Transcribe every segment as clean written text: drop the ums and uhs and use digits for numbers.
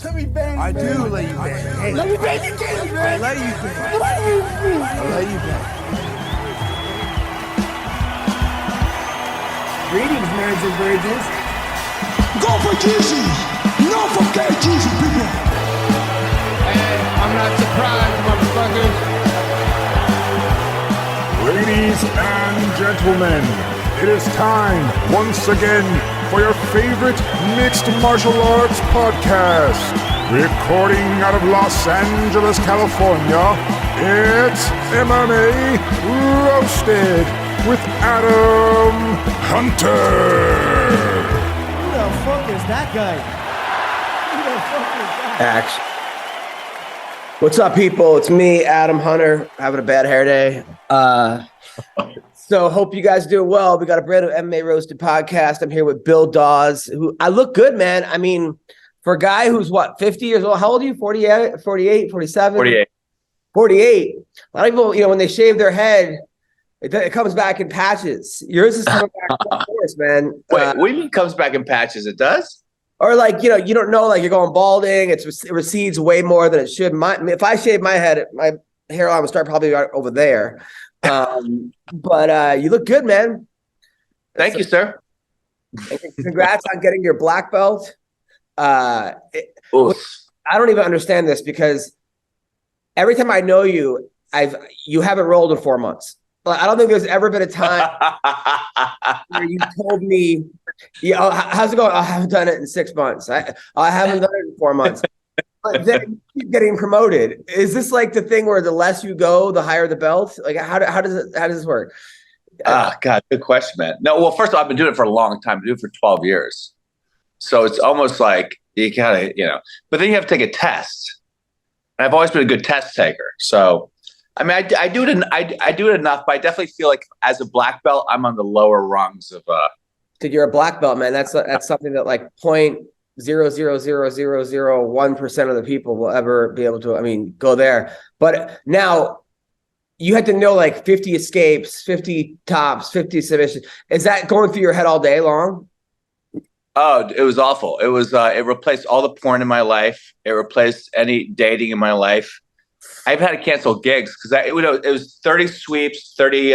Let me bang. I do let you bang. Hey, let me bang you, Caleb, man. I let you bang. I let you bang. Greetings, nerds and virgins. Go for Jesus. No forget Jesus, people. Hey, I'm not surprised, motherfuckers. Ladies and gentlemen, it is time once again for your favorite mixed martial arts podcast. Recording out of Los Angeles, California, it's MMA Roasted with Adam Hunter. Who the fuck is that guy? Who the fuck is that? Action. What's up, people? It's me, Adam Hunter, having a bad hair day. So hope you guys do well. We got a brand new MMA Roasted podcast. I'm here with Bill Dawes, who I look good, man. I mean, for a guy who's what, 50 years old? How old are you? 48, 47? 48. 48. A lot of people, when they shave their head, it comes back in patches. Yours is coming back full force, man. Wait, what do you mean it comes back in patches? It does? Or like, you don't know, like you're going balding. It recedes way more than it should. If I shave my head, my hairline would start probably right over there. But you look good, man. Thank you, sir. Congrats on getting your black belt. I don't even understand this because every time I know you, you haven't rolled in 4 months. I don't think there's ever been a time where you told me, how's it going? I haven't done it in 6 months. I haven't done it in 4 months. But then you keep getting promoted. Is this like the thing where the less you go, the higher the belt? Like how does this work? God, good question, man. No, well, first of all, I've been doing it for a long time. I've been doing it for 12 years. So it's almost like you gotta, but then you have to take a test. And I've always been a good test taker. So I mean, I do it. I do it enough, but I definitely feel like as a black belt, I'm on the lower rungs of. Dude, you're a black belt, man. That's something that like 0.00001% of the people will ever be able to. Go there. But now you had to know like 50 escapes, 50 tops, 50 submissions. Is that going through your head all day long? Oh, it was awful. It was. It replaced all the porn in my life. It replaced any dating in my life. I've had to cancel gigs because it was 30 sweeps, 30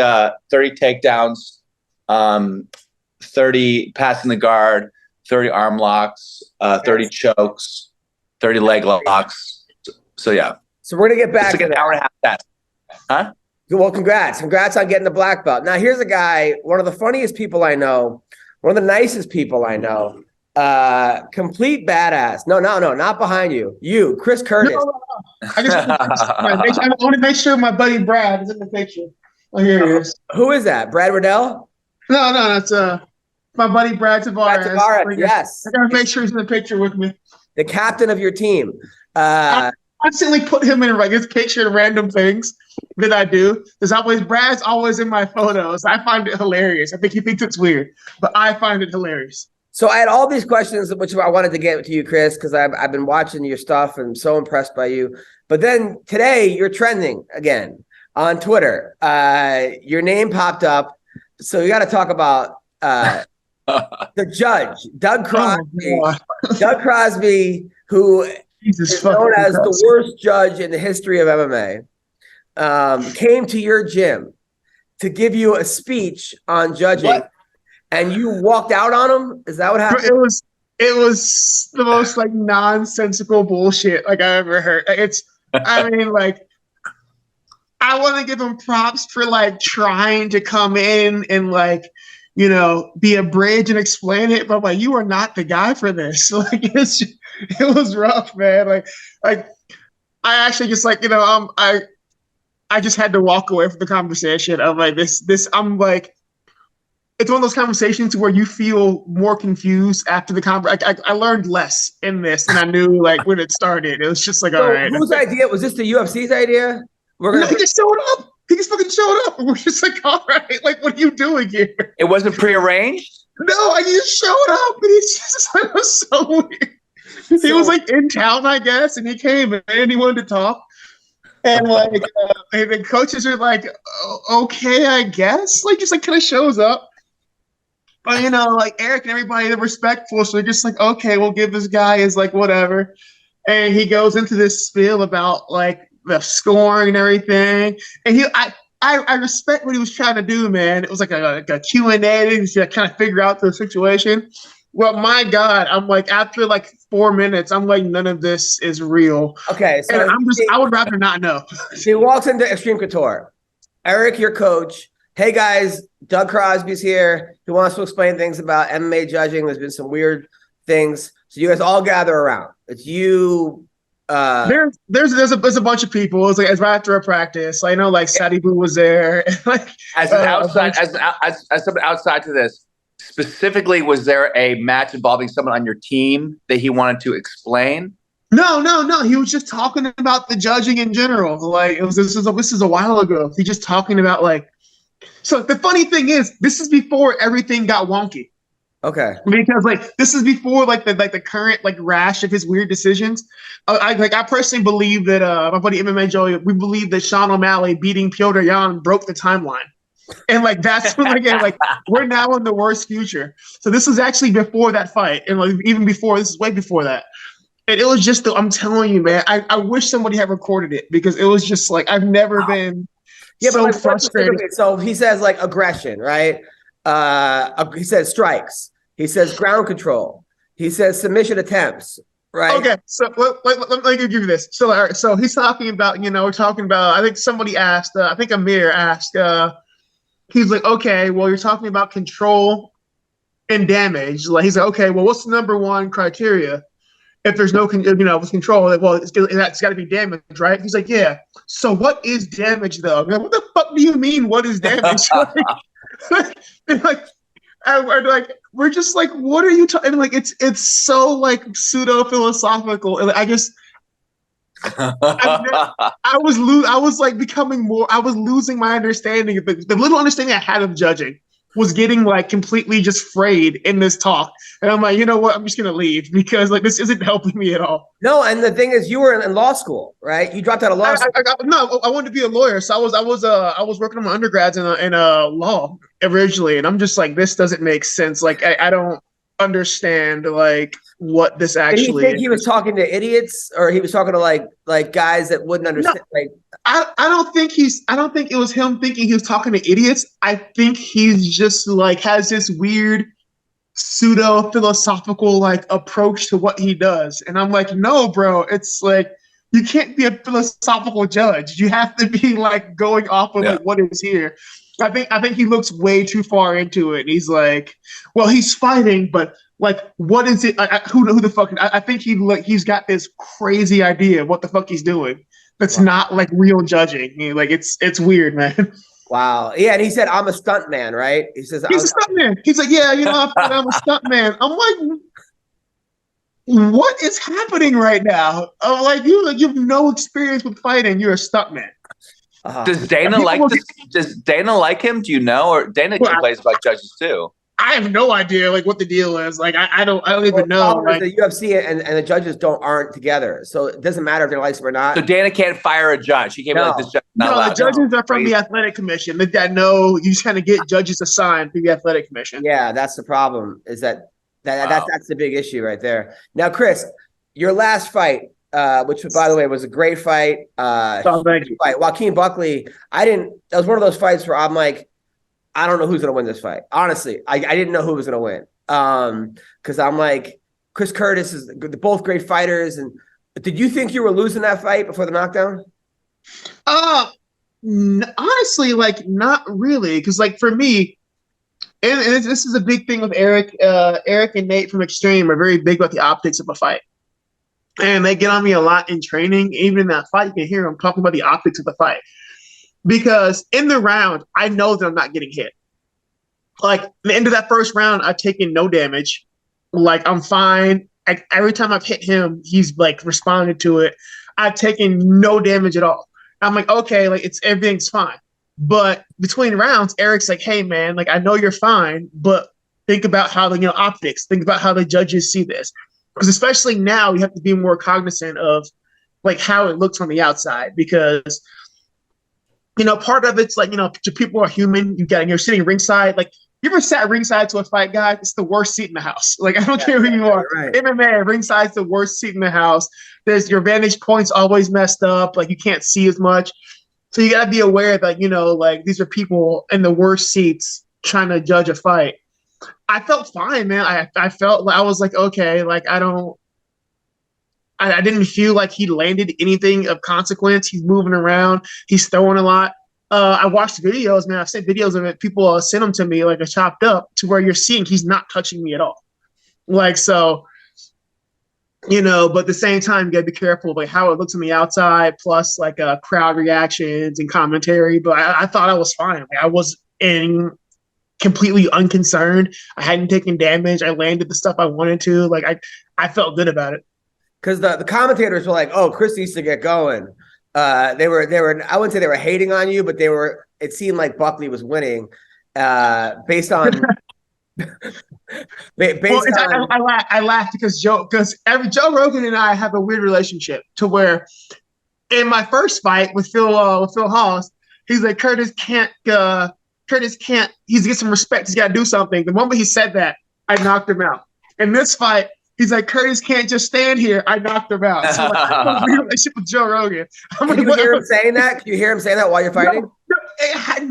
takedowns, 30 passing the guard, 30 arm locks, 30 chokes, 30 leg locks. So yeah. So we're gonna get back to an hour and a half test. Huh? Well, congrats on getting the black belt. Now here's a guy, one of the funniest people I know, one of the nicest people I know. Complete badass. No, not behind you. You, Chris Curtis. No. I want to make sure my buddy Brad is in the picture. Oh, here he is. Who is that? Brad Riddell? No, that's my buddy Brad Tavares. Yes. I gotta make sure he's in the picture with me. The captain of your team. I constantly put him in like his picture and random things that I do. Brad's always in my photos. I find it hilarious. I think he thinks it's weird, but I find it hilarious. So I had all these questions, which I wanted to get to you, Chris, because I've been watching your stuff and so impressed by you. But then today you're trending again on Twitter. Your name popped up. So you got to talk about the judge, Doug Crosby. Doug Crosby, who is known as the worst judge in the history of MMA, came to your gym to give you a speech on judging. What? And you walked out on him? Is that what happened? It was the most like nonsensical bullshit like I ever heard. I want to give him props for like trying to come in and like, be a bridge and explain it, but like you are not the guy for this. Like it was rough, man. Like I actually just like, I just had to walk away from the conversation. I'm like I'm like, it's one of those conversations where you feel more confused after the conversation. I learned less in this than I knew like when it started. It was just like, all right. Whose idea? Was this the UFC's idea? He just showed up. He just fucking showed up. We're just like, all right, like, what are you doing here? It wasn't prearranged? No, he just showed up. And it was so weird. He was like in town, I guess, and he came and he wanted to talk. And like, and the coaches are like, okay, I guess. Like, just like kind of shows up. But, like Eric and everybody, they're respectful. So they're just like, okay, we'll give this guy his like whatever. and he goes into this spiel about like the scoring and everything. And I respect what he was trying to do, man. It was like a Q&A to kind of figure out the situation. Well, my God, I'm like, after like 4 minutes, I'm like, none of this is real. Okay, so and I would rather not know. He walks into Extreme Couture. Eric, your coach. Hey guys, Doug Crosby's here. He wants to explain things about MMA judging. There's been some weird things. So you guys all gather around. It's you. There's a bunch of people. It was like right after a practice. I know like Sadie Boo was there. Like, as someone outside to this, specifically, was there a match involving someone on your team that he wanted to explain? No. He was just talking about the judging in general. Like this is a while ago. He just talking about like. So the funny thing is, this is before everything got wonky. Okay. Because like this is before like the current like rash of his weird decisions. I personally believe that my buddy MMA Joey, we believe that Sean O'Malley beating Piotr Jan broke the timeline. And like that's when again, like we're now in the worst future. So this was actually before that fight, and like even before, this is way before that. And it was just I'm telling you, man, I wish somebody had recorded it because it was just like I've never been so like, frustrated. So he says like aggression, right? He says strikes. He says ground control. He says submission attempts. Right. Okay. So let me give you this. So he's talking about, we're talking about, I think somebody asked, I think Amir asked, he's like, okay, well, you're talking about control and damage. Like he's like, okay, well, what's the number one criteria? If there's no, with control, like, well, that's got to be damage, right? He's like, yeah. So what is damage though? Like, what the fuck do you mean? What is damage? We're just like, what are you talking? Like, it's so like pseudo philosophical, and I was losing my understanding of the little understanding I had of judging was getting like completely just frayed in this talk. And I'm like, you know what? I'm just going to leave because like, this isn't helping me at all. No. And the thing is, you were in law school, right? You dropped out of law school. I wanted to be a lawyer. So I was working on my undergrads in law originally. And I'm just like, this doesn't make sense. Like, I don't understand like what this actually Did you think he was talking to idiots, or he was talking to like guys that wouldn't understand? No, like, I don't think it was him thinking he was talking to idiots. I think he's just like has this weird pseudo philosophical like approach to what he does. And I'm like, no, bro, it's like you can't be a philosophical judge. You have to be like going off of like what is here. I think he looks way too far into it. And he's like, well, he's fighting, but like, what is it? Who the fuck? I think he's got this crazy idea of what the fuck he's doing. That's not like real judging. Like it's weird, man. Wow. Yeah, and he said, "I'm a stunt man," right? He says, "He's a stunt man." He's like, "Yeah, I'm a stunt man." I'm like, what is happening right now? I'm like, you have no experience with fighting. You're a stunt man. Does Dana like this? Does Dana like him? Do you know? Or Dana plays like judges too. I have no idea like what the deal is. Like I don't even know. Like, the UFC and the judges aren't together, so it doesn't matter if they like him or not. So Dana can't fire a judge. He can't be like this judge. The judges are from the athletic commission. That know you just kind of get judges assigned through the athletic commission. Yeah, that's the problem. Is that's the big issue right there. Now, Chris, your last fight, which by the way was a great fight. Thank you. Fight. Joaquin Buckley. That was one of those fights where I'm like, I don't know who's going to win this fight. Honestly, I didn't know who was going to win. Because I'm like, Chris Curtis is both great fighters. And did you think you were losing that fight before the knockdown? Honestly, like not really. Because like for me, and this is a big thing with Eric. Eric and Nate from Extreme are very big about the optics of a fight. And they get on me a lot in training. Even in that fight, you can hear them talking about the optics of the fight. Because in the round, I know that I'm not getting hit. Like, at the end of that first round, I've taken no damage. Like, I'm fine. Every time I've hit him, he's, like, responded to it. I've taken no damage at all. I'm like, okay, like, everything's fine. But between rounds, Eric's like, hey, man, like, I know you're fine, but think about how the, optics. Think about how the judges see this. Because especially now, you have to be more cognizant of, like, how it looks on the outside. Because part of it's like, people are human. You're sitting ringside. Like You ever sat ringside to a fight, guy? It's the worst seat in the house. Like, I don't care who you are. Right. MMA, ringside's the worst seat in the house. There's your vantage point's always messed up. Like, you can't see as much. So you got to be aware that, like, these are people in the worst seats trying to judge a fight. I felt fine, man. I felt I was like, okay, like, I didn't feel like he landed anything of consequence. He's moving around. He's throwing a lot. I watched videos, man. I've seen videos of it. People send them to me like a chopped up to where you're seeing he's not touching me at all. Like, so, but at the same time, you got to be careful like how it looks on the outside, plus like crowd reactions and commentary. But I thought I was fine. Like, I was completely unconcerned. I hadn't taken damage. I landed the stuff I wanted to. Like, I felt good about it. Because the commentators were like, "Oh, Chris needs to get going." They were. I wouldn't say they were hating on you, but they were. It seemed like Buckley was winning, based on. I laughed because Joe Rogan and I have a weird relationship to where, in my first fight with Phil Hawes, he's like, Curtis can't. He's get some respect. He's got to do something. The moment he said that, I knocked him out. In this fight, he's like, Curtis can't just stand here. I knocked him out. So, like, I have a weird relationship with Joe Rogan. Can you hear him saying that? Can you hear him saying that while you're fighting?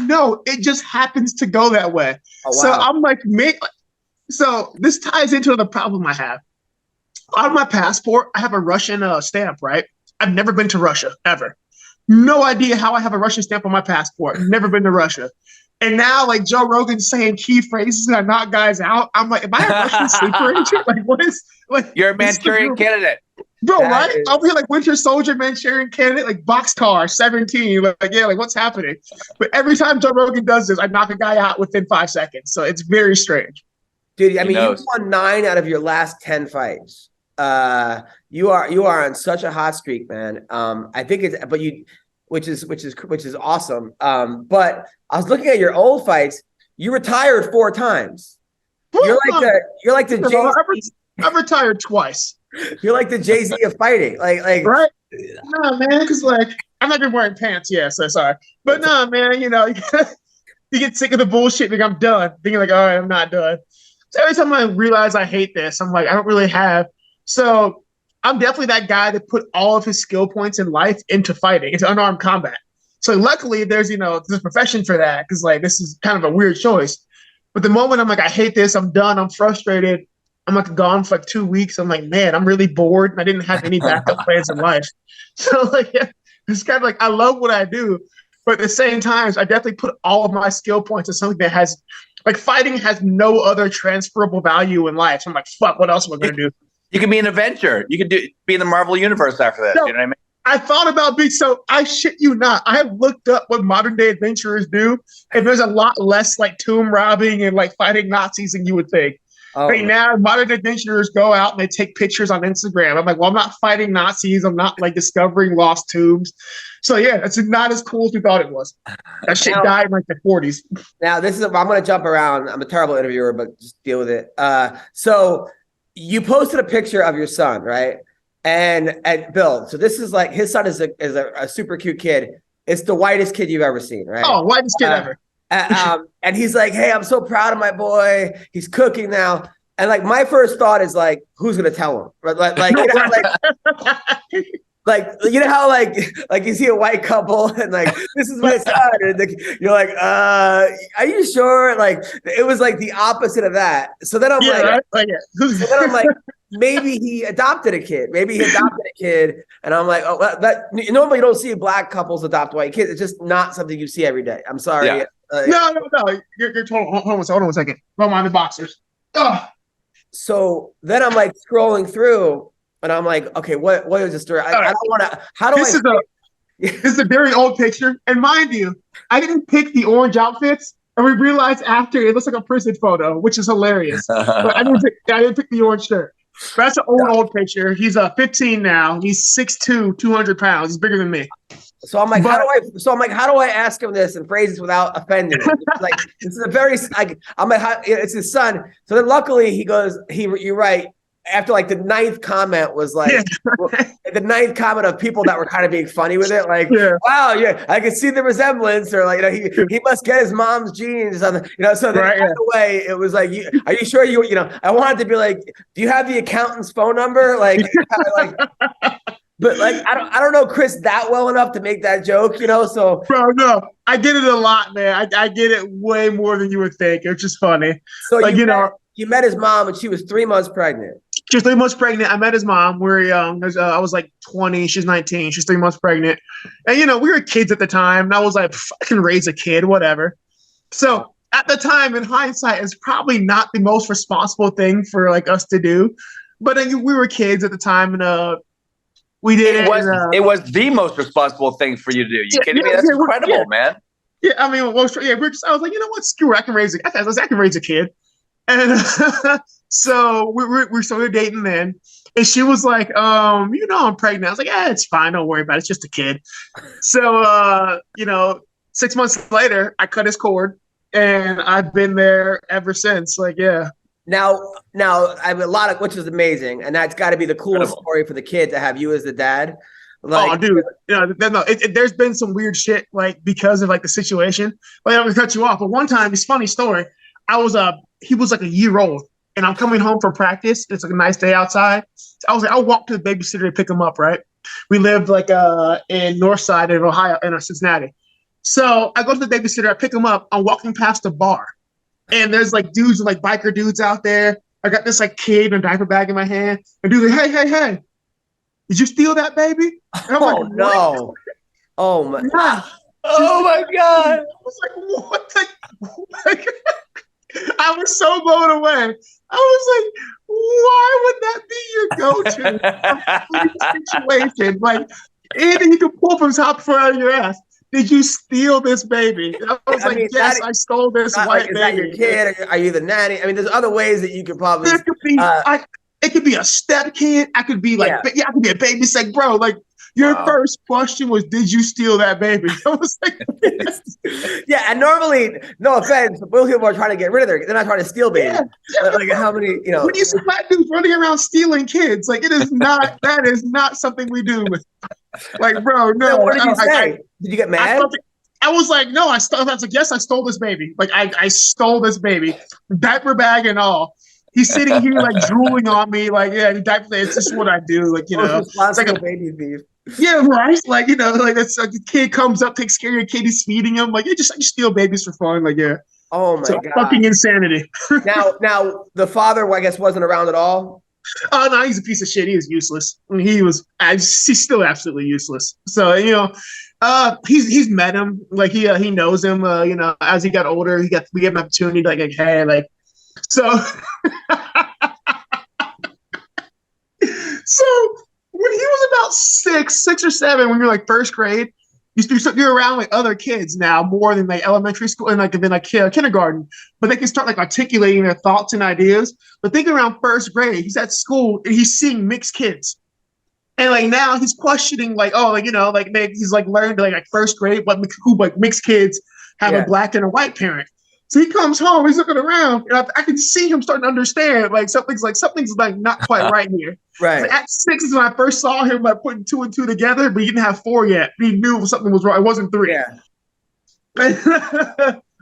No, it just happens to go that way. Oh, wow. So I'm like, so this ties into the problem I have. On my passport, I have a Russian stamp, right? I've never been to Russia, ever. No idea how I have a Russian stamp on my passport. Never been to Russia. And now, like, Joe Rogan's saying key phrases and I knock guys out. I'm like, am I a Russian sleeper agent? Like, what is, like, you're a Manchurian candidate. Bro, right? I'll be like Winter Soldier, Manchurian candidate, like Boxcar 17. Like, yeah, like, what's happening? But every time Joe Rogan does this, I knock a guy out within 5 seconds. So it's very strange. Dude, I mean, you won 9 out of your last 10 fights. You are on such a hot streak, man. I think which is awesome. But I was looking at your old fights. You retired 4 times. You're like the Jay-Z. I've retired twice. You're like the Jay-Z of fighting. Like right? No, man, because like I'm not even wearing pants. Yeah, so sorry. But no, man, you get sick of the bullshit. Like, I'm done. Thinking like, all right, I'm not done. So every time I realize I hate this, I'm like, I don't really have. So I'm definitely that guy that put all of his skill points in life into fighting, into unarmed combat. So luckily there's a profession for that, because like this is kind of a weird choice. But the moment I'm like, I hate this, I'm done, I'm frustrated, I'm like gone for like 2 weeks. I'm like, man, I'm really bored. And I didn't have any backup plans in life. So like, yeah, it's kind of like, I love what I do. But at the same time, I definitely put all of my skill points in something that has, like, fighting has no other transferable value in life. So I'm like, fuck, what else am I going to do? You can be an Avenger. You could be in the Marvel Universe after this. You know what I mean? I thought about so I shit you not. I have looked up what modern day adventurers do, and there's a lot less like tomb robbing and like fighting Nazis than you would think. Oh. Right now, modern adventurers go out and they take pictures on Instagram. I'm like, well, I'm not fighting Nazis. I'm not like discovering lost tombs. So yeah, it's not as cool as we thought it was. That shit died in like the 40s. Now I'm going to jump around. I'm a terrible interviewer, but just deal with it. So you posted a picture of your son, right? And Bill, so this is like, his son is a super cute kid. It's the whitest kid you've ever seen, right? Oh, whitest kid ever. And he's like, hey, I'm so proud of my boy. He's cooking now. And like, my first thought is like, who's going to tell him? Like, you know how like you see a white couple and like, this is my son. And you're like, are you sure? Like, it was like the opposite of that. So then I'm like, maybe he adopted a kid. And I'm like, oh, that normally you don't see black couples adopt white kids. It's just not something you see every day. I'm sorry. Yeah. No. You're total. Hold on a second. Roll on the boxers. Ugh. So then I'm like scrolling through. And I'm like, okay, what is the story? I don't want to. This is a very old picture, and mind you, I didn't pick the orange outfits, and we realized after it looks like a prison photo, which is hilarious. But I didn't pick the orange shirt. But that's an old picture. He's 15 now. He's 6'2", 200 pounds. He's bigger than me. So I'm like, how do I ask him this in phrases without offending him? Like, this is a very like, I'm like, it's his son. So then luckily he goes, you're right. after like the ninth comment was like the ninth comment of people that were kind of being funny with it, like, wow, yeah, I can see the resemblance, or like, he must get his mom's genes, or something, So then right away, it was like, are you sure I wanted to be like, do you have the accountant's phone number, like, but like I don't know Chris that well enough to make that joke, So, bro, no, I get it a lot, man. I get it way more than you would think. It's just funny. So like, you met his mom, and she was 3 months pregnant. She was 3 months pregnant. I met his mom. We were young. I was like 20. She's 19. She's 3 months pregnant. And, we were kids at the time. And I was like, I can raise a kid, whatever. So at the time, in hindsight, it's probably not the most responsible thing for like us to do. But we were kids at the time, and we did it. It was the most responsible thing for you to do. You kidding me? That's incredible, man. Yeah, I mean, I was like, you know what? Screw it. I can raise a kid. And so we were dating then, and she was like, I'm pregnant. I was like, it's fine, don't worry about it. It's just a kid. So 6 months later, I cut his cord, and I've been there ever since. Like, yeah. Now I have a lot of, which is amazing, and that's got to be the coolest story for the kid to have you as the dad. Like, dude, there's been some weird shit like because of like the situation. But I'm gonna cut you off. But one time, this funny story. He was like a year old, and I'm coming home from practice. It's like a nice day outside. So I was like, I'll walk to the babysitter to pick him up, right? We lived like in north side of Ohio, in Cincinnati. So I go to the babysitter, I pick him up. I'm walking past a bar, and there's like dudes, like biker dudes out there. I got this like kid in a diaper bag in my hand. And dude's like, hey, did you steal that baby? And I'm like, no. Oh my God. Oh my God. I was like, what? I was so blown away. I was like, why would that be your go-to situation? Like, anything you can pull from top front of your ass. Did you steal this baby? And I was like, yes, I stole this white baby. Is that your kid? Are you the nanny? I mean, there's other ways that you could probably. There could be, it could be a step kid. I could be like, I could be a baby. It's like, bro, like, your first question was, did you steal that baby? I was like, yeah, and normally, no offense, but most people are trying to get rid of they're not trying to steal babies. Yeah. Like how many, When you see black dudes running around stealing kids, like that is not something we do. Like, bro, no. What did you say? Did you get mad? I was like, no, I was like, yes, I stole this baby. Like, I stole this baby, diaper bag and all. He's sitting here like drooling on me, like, diaper. It's just what I do, like, it's like a baby thief. Yeah, right. Like, like that's like a kid comes up, takes care of your kid, he's feeding him. Like, I just steal babies for fun. Like, yeah. Oh my God. Fucking insanity. now the father, I guess, wasn't around at all. Oh no, he's a piece of shit. He was useless. I mean, he's still absolutely useless. So, he's met him. Like he knows him. As he got older, we gave him an opportunity. Like, hey, like, so. So. When he was about six or seven, when you're like first grade, you're around like other kids now more than like elementary school and like kindergarten. But they can start like articulating their thoughts and ideas. But think around first grade, he's at school and he's seeing mixed kids, and like now he's questioning like, maybe he's like learned like first grade who mixed kids have a black and a white parent. So he comes home, he's looking around, and I can see him starting to understand like something's like not quite right here. Right. So at 6 is when I first saw him like putting 2 and 2 together, but he didn't have 4 yet. He knew something was wrong. It wasn't 3. Yeah.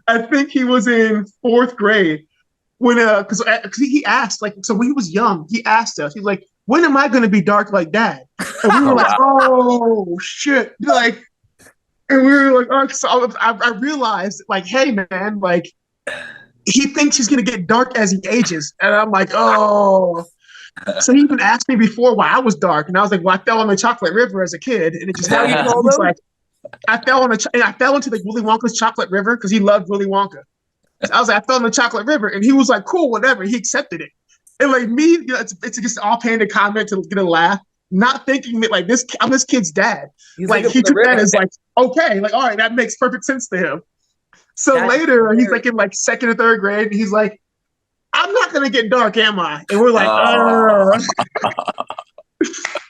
I think he was in 4th grade when because he asked so when he was young, he asked us, he's like, when am I going to be dark like Dad? And we were like, oh shit, like. And we were like, oh, so I realized, like, hey, man, like, he thinks he's going to get dark as he ages. And I'm like, oh. So he even asked me before why I was dark. And I was like, well, I fell in the chocolate river as a kid. And it just happened. He's like, I fell into the Willy Wonka's chocolate river because he loved Willy Wonka. So I was like, I fell in the chocolate river. And he was like, cool, whatever. He accepted it. And like me, it's just an offhanded comment to get a laugh. Not thinking that like I'm this kid's dad. He took that as like, okay, like, all right, that makes perfect sense to him. So later he's like in like 2nd or 3rd grade, and he's like, I'm not gonna get dark, am I? And we're like,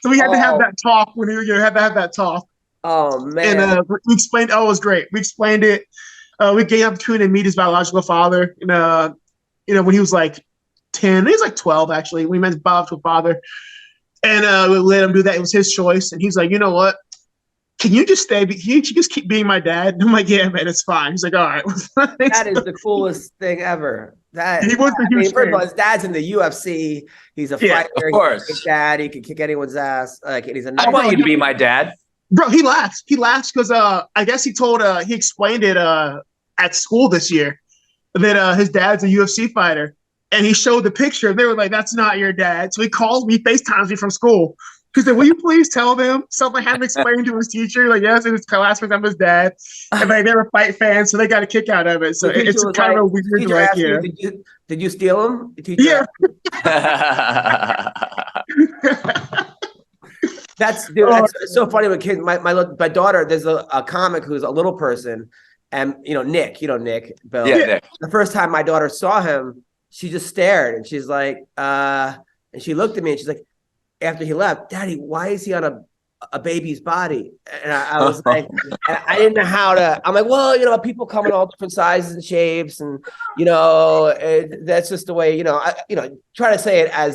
So we had to have that talk when had to have that talk. Oh man. And we explained, it was great. We explained it. We gave him opportunity to meet his biological father. And when he was like 10. He's like 12 actually. We met Bob's with father, and we let him do that. It was his choice, and he's like, you know what? Can you just stay? Can you just keep being my dad? And I'm like, yeah, man, it's fine. He's like, all right. That is the coolest thing ever. He was a huge first of all, his dad's in the UFC. He's a fighter. Of course. He's a dad. He can kick anyone's ass. Like, he's a I want you to be my dad. Bro, he laughs. He laughs because I guess he explained it at school this year that his dad's a UFC fighter, and he showed the picture. They were like, "That's not your dad." So he calls me, FaceTimes me from school. He said, "Will you please tell them something I haven't explained to his teacher?" Like, yes, and his classmates, I'm his dad, and like they were fight fans, so they got a kick out of it. So it's kind of a weird, like, yeah. Did you steal him? Yeah. That's so funny with kids. My daughter, there's a comic who's a little person, and Nick, Bill. Yeah, Nick. The first time my daughter saw him, she just stared, and she's like, and she looked at me, and she's like, after he left, Daddy, why is he on a baby's body? And I was like, I didn't know how to. I'm like, well, people come in all different sizes and shapes, and that's just the way. Try to say it as.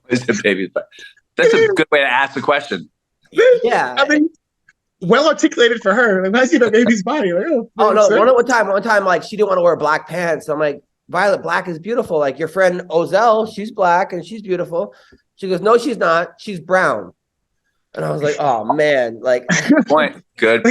Is the baby's body? That's a good way to ask the question. Yeah, I mean, well articulated for her. Like, I see the baby's body. Like, no, one time, like, she didn't want to wear black pants. I'm like, Violet, black is beautiful. Like, your friend Ozell, she's black and she's beautiful. She goes, no, she's not. She's brown. And I was like, oh man, like, good point. Dude,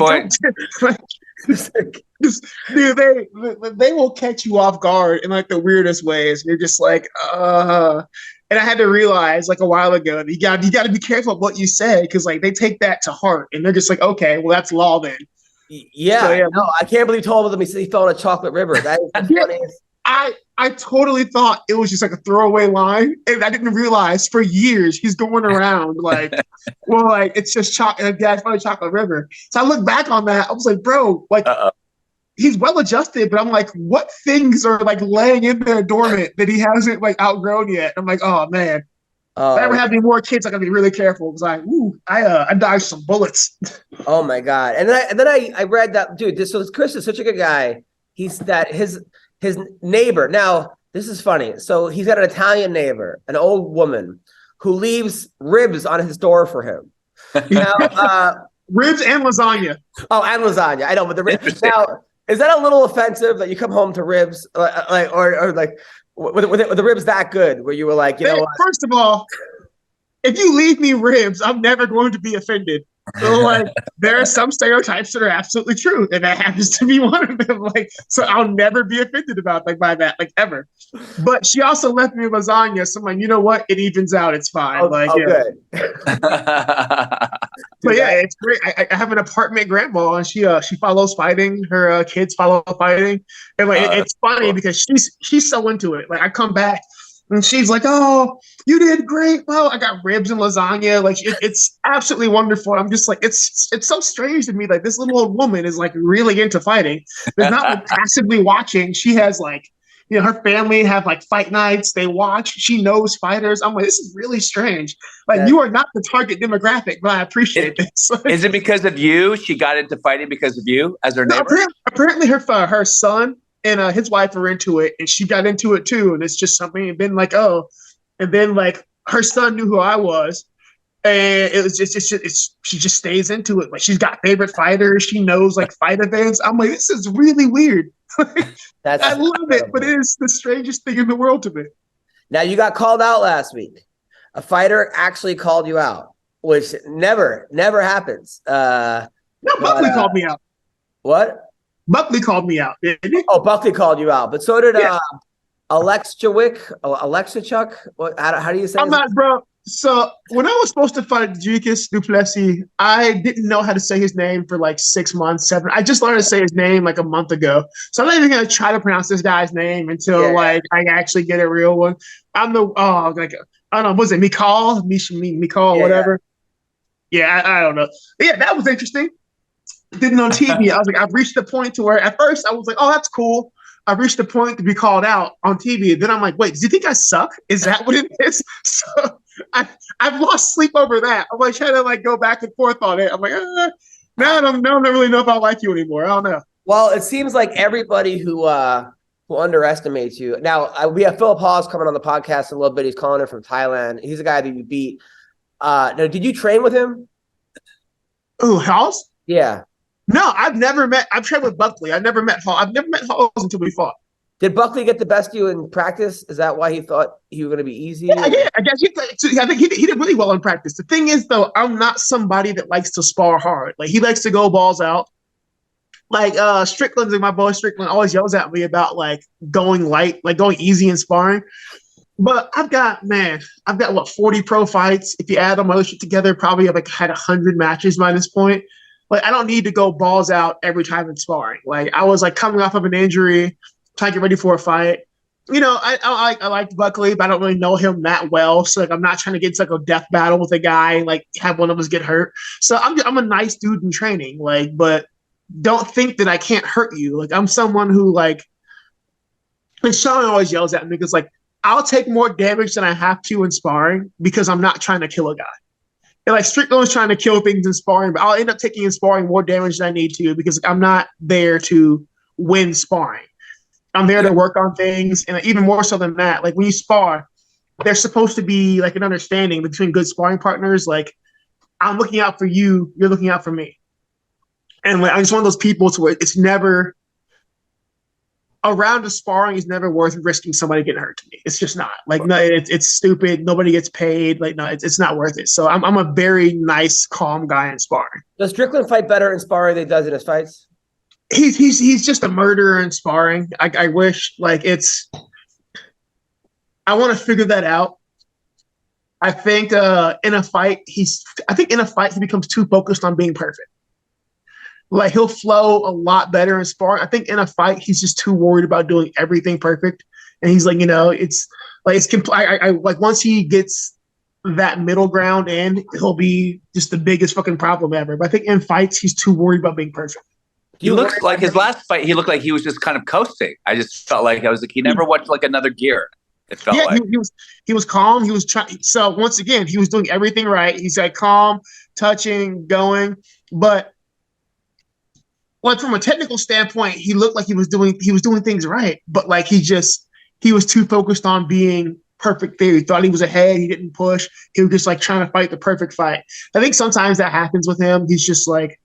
they will catch you off guard in like the weirdest ways. You're just like, And I had to realize like a while ago that you got to be careful of what you say, because like they take that to heart and they're just like, okay, well that's law then. Yeah, so, yeah. No, I can't believe he told him he fell in a chocolate river. That is the funniest. I totally thought it was just like a throwaway line, and I didn't realize for years he's going around like, well, like it's just chocolate. Dad's from the chocolate river. So I look back on that, I was like, bro, like. He's well adjusted, but I'm like, what things are like laying in there dormant that he hasn't like outgrown yet? I'm like, oh man, if I ever have any more kids, I gotta be really careful because I dodged some bullets. Oh my god! And then I read that, dude. Chris is such a good guy. He's that his neighbor. Now this is funny. So he's got an Italian neighbor, an old woman who leaves ribs on his door for him. Now ribs and lasagna. Oh, and lasagna. I know, but the ribs now. Is that a little offensive that you come home to ribs, or like with the ribs that good, where you were like, know what? First of all, if you leave me ribs, I'm never going to be offended. So like, there are some stereotypes that are absolutely true, and that happens to be one of them. Like, so I'll never be offended by that, like ever. But she also left me lasagna, so I'm like, you know what? It evens out. It's fine. Good. But yeah, it's great. I have an apartment grandma, and she follows fighting. Her kids follow fighting, and like it's funny because she's so into it. Like I come back. And she's like, "Oh, you did great. Well, I got ribs and lasagna. Like, it's absolutely wonderful." I'm just like, it's so strange to me. Like, this little old woman is like really into fighting. There's not like passively watching. She has like, her family have like fight nights. They watch. She knows fighters. I'm like, this is really strange. Like, you are not the target demographic, but I appreciate this. Is it because of you? She got into fighting because of you as her neighbor? Apparently, her son and his wife are into it, and she got into it too. And it's just something. And then like, and then like her son knew who I was, and it was she just stays into it. Like she's got favorite fighters. She knows like fight events. I'm like, this is really weird. I love it, but it is the strangest thing in the world to me. Now you got called out last week. A fighter actually called you out, which never happens. No, Buckley called me out. What? Buckley called me out, didn't he? Oh, Buckley called you out, but so did Alexachuk. How do you say? I'm not, bro. So when I was supposed to fight Dricus du Plessis, I didn't know how to say his name for like 6 months, 7. I just learned to say his name like a month ago. So I'm not even gonna try to pronounce this guy's name until like I actually get a real one. I'm the I don't know, was it Mikal, whatever? Yeah, I don't know. But yeah, that was interesting. Didn't on TV. I was like, I've reached the point to where at first I was like, oh, that's cool. I've reached the point to be called out on TV. Then I'm like, wait, do you think I suck? Is that what it is? So I've lost sleep over that. I'm like trying to like go back and forth on it. I'm like, now I don't really know if I like you anymore. I don't know. Well, it seems like everybody who who underestimates you. Now, we have Philip Hawes coming on the podcast in a little bit. He's calling in from Thailand. He's a guy that you beat. Now, did you train with him? Ooh, Hawes? Yeah. No, I've trained with Buckley. I've never met Hawes. I've never met Hawes until we fought. Did Buckley get the best of you in practice? Is that why he thought you were going to be easy? Yeah, I guess I think he did really well in practice. The thing is, though, I'm not somebody that likes to spar hard. Like, he likes to go balls out. Like, Strickland's, my boy Strickland always yells at me about, like, going light, like going easy in sparring. But I've got, what, 40 pro fights? If you add all my other shit together, probably I've, like, had 100 matches by this point. Like, I don't need to go balls out every time in sparring. Like, I was, like, coming off of an injury, trying to get ready for a fight. You know, I like Buckley, but I don't really know him that well. So, like, I'm not trying to get into, like, a death battle with a guy and, like, have one of us get hurt. So I'm a nice dude in training, like, but don't think that I can't hurt you. Like, I'm someone who, like, and Sean always yells at me because, like, I'll take more damage than I have to in sparring because I'm not trying to kill a guy. And, like, Strickland's trying to kill things in sparring, but I'll end up taking in sparring more damage than I need to because I'm not there to win sparring. I'm there to work on things, and even more so than that, like, when you spar, there's supposed to be, like, an understanding between good sparring partners. Like, I'm looking out for you, you're looking out for me. And, like, I'm just one of those people to where it's never – a round of sparring is never worth risking somebody getting hurt to me. It's just not. Like, no, it's stupid. Nobody gets paid. Like, no, it's not worth it. So I'm a very nice, calm guy in sparring. Does Strickland fight better in sparring than he does in his fights? He's just a murderer in sparring. I wish, like, I want to figure that out. I think in a fight he becomes too focused on being perfect. Like, he'll flow a lot better in sparring. I think in a fight he's just too worried about doing everything perfect, and he's like, you know, it's like like once he gets that middle ground in, he'll be just the biggest fucking problem ever. But I think in fights he's too worried about being perfect. He looks like his last fight. He looked like he was just kind of coasting. I just felt like he never watched like another gear. It felt like he was calm. He was trying. So once again, he was doing everything right. He's like calm, touching, going. But like from a technical standpoint, he looked like he was doing things right. But like he was too focused on being perfect there. He thought he was ahead. He didn't push. He was just like trying to fight the perfect fight. I think sometimes that happens with him. He's just like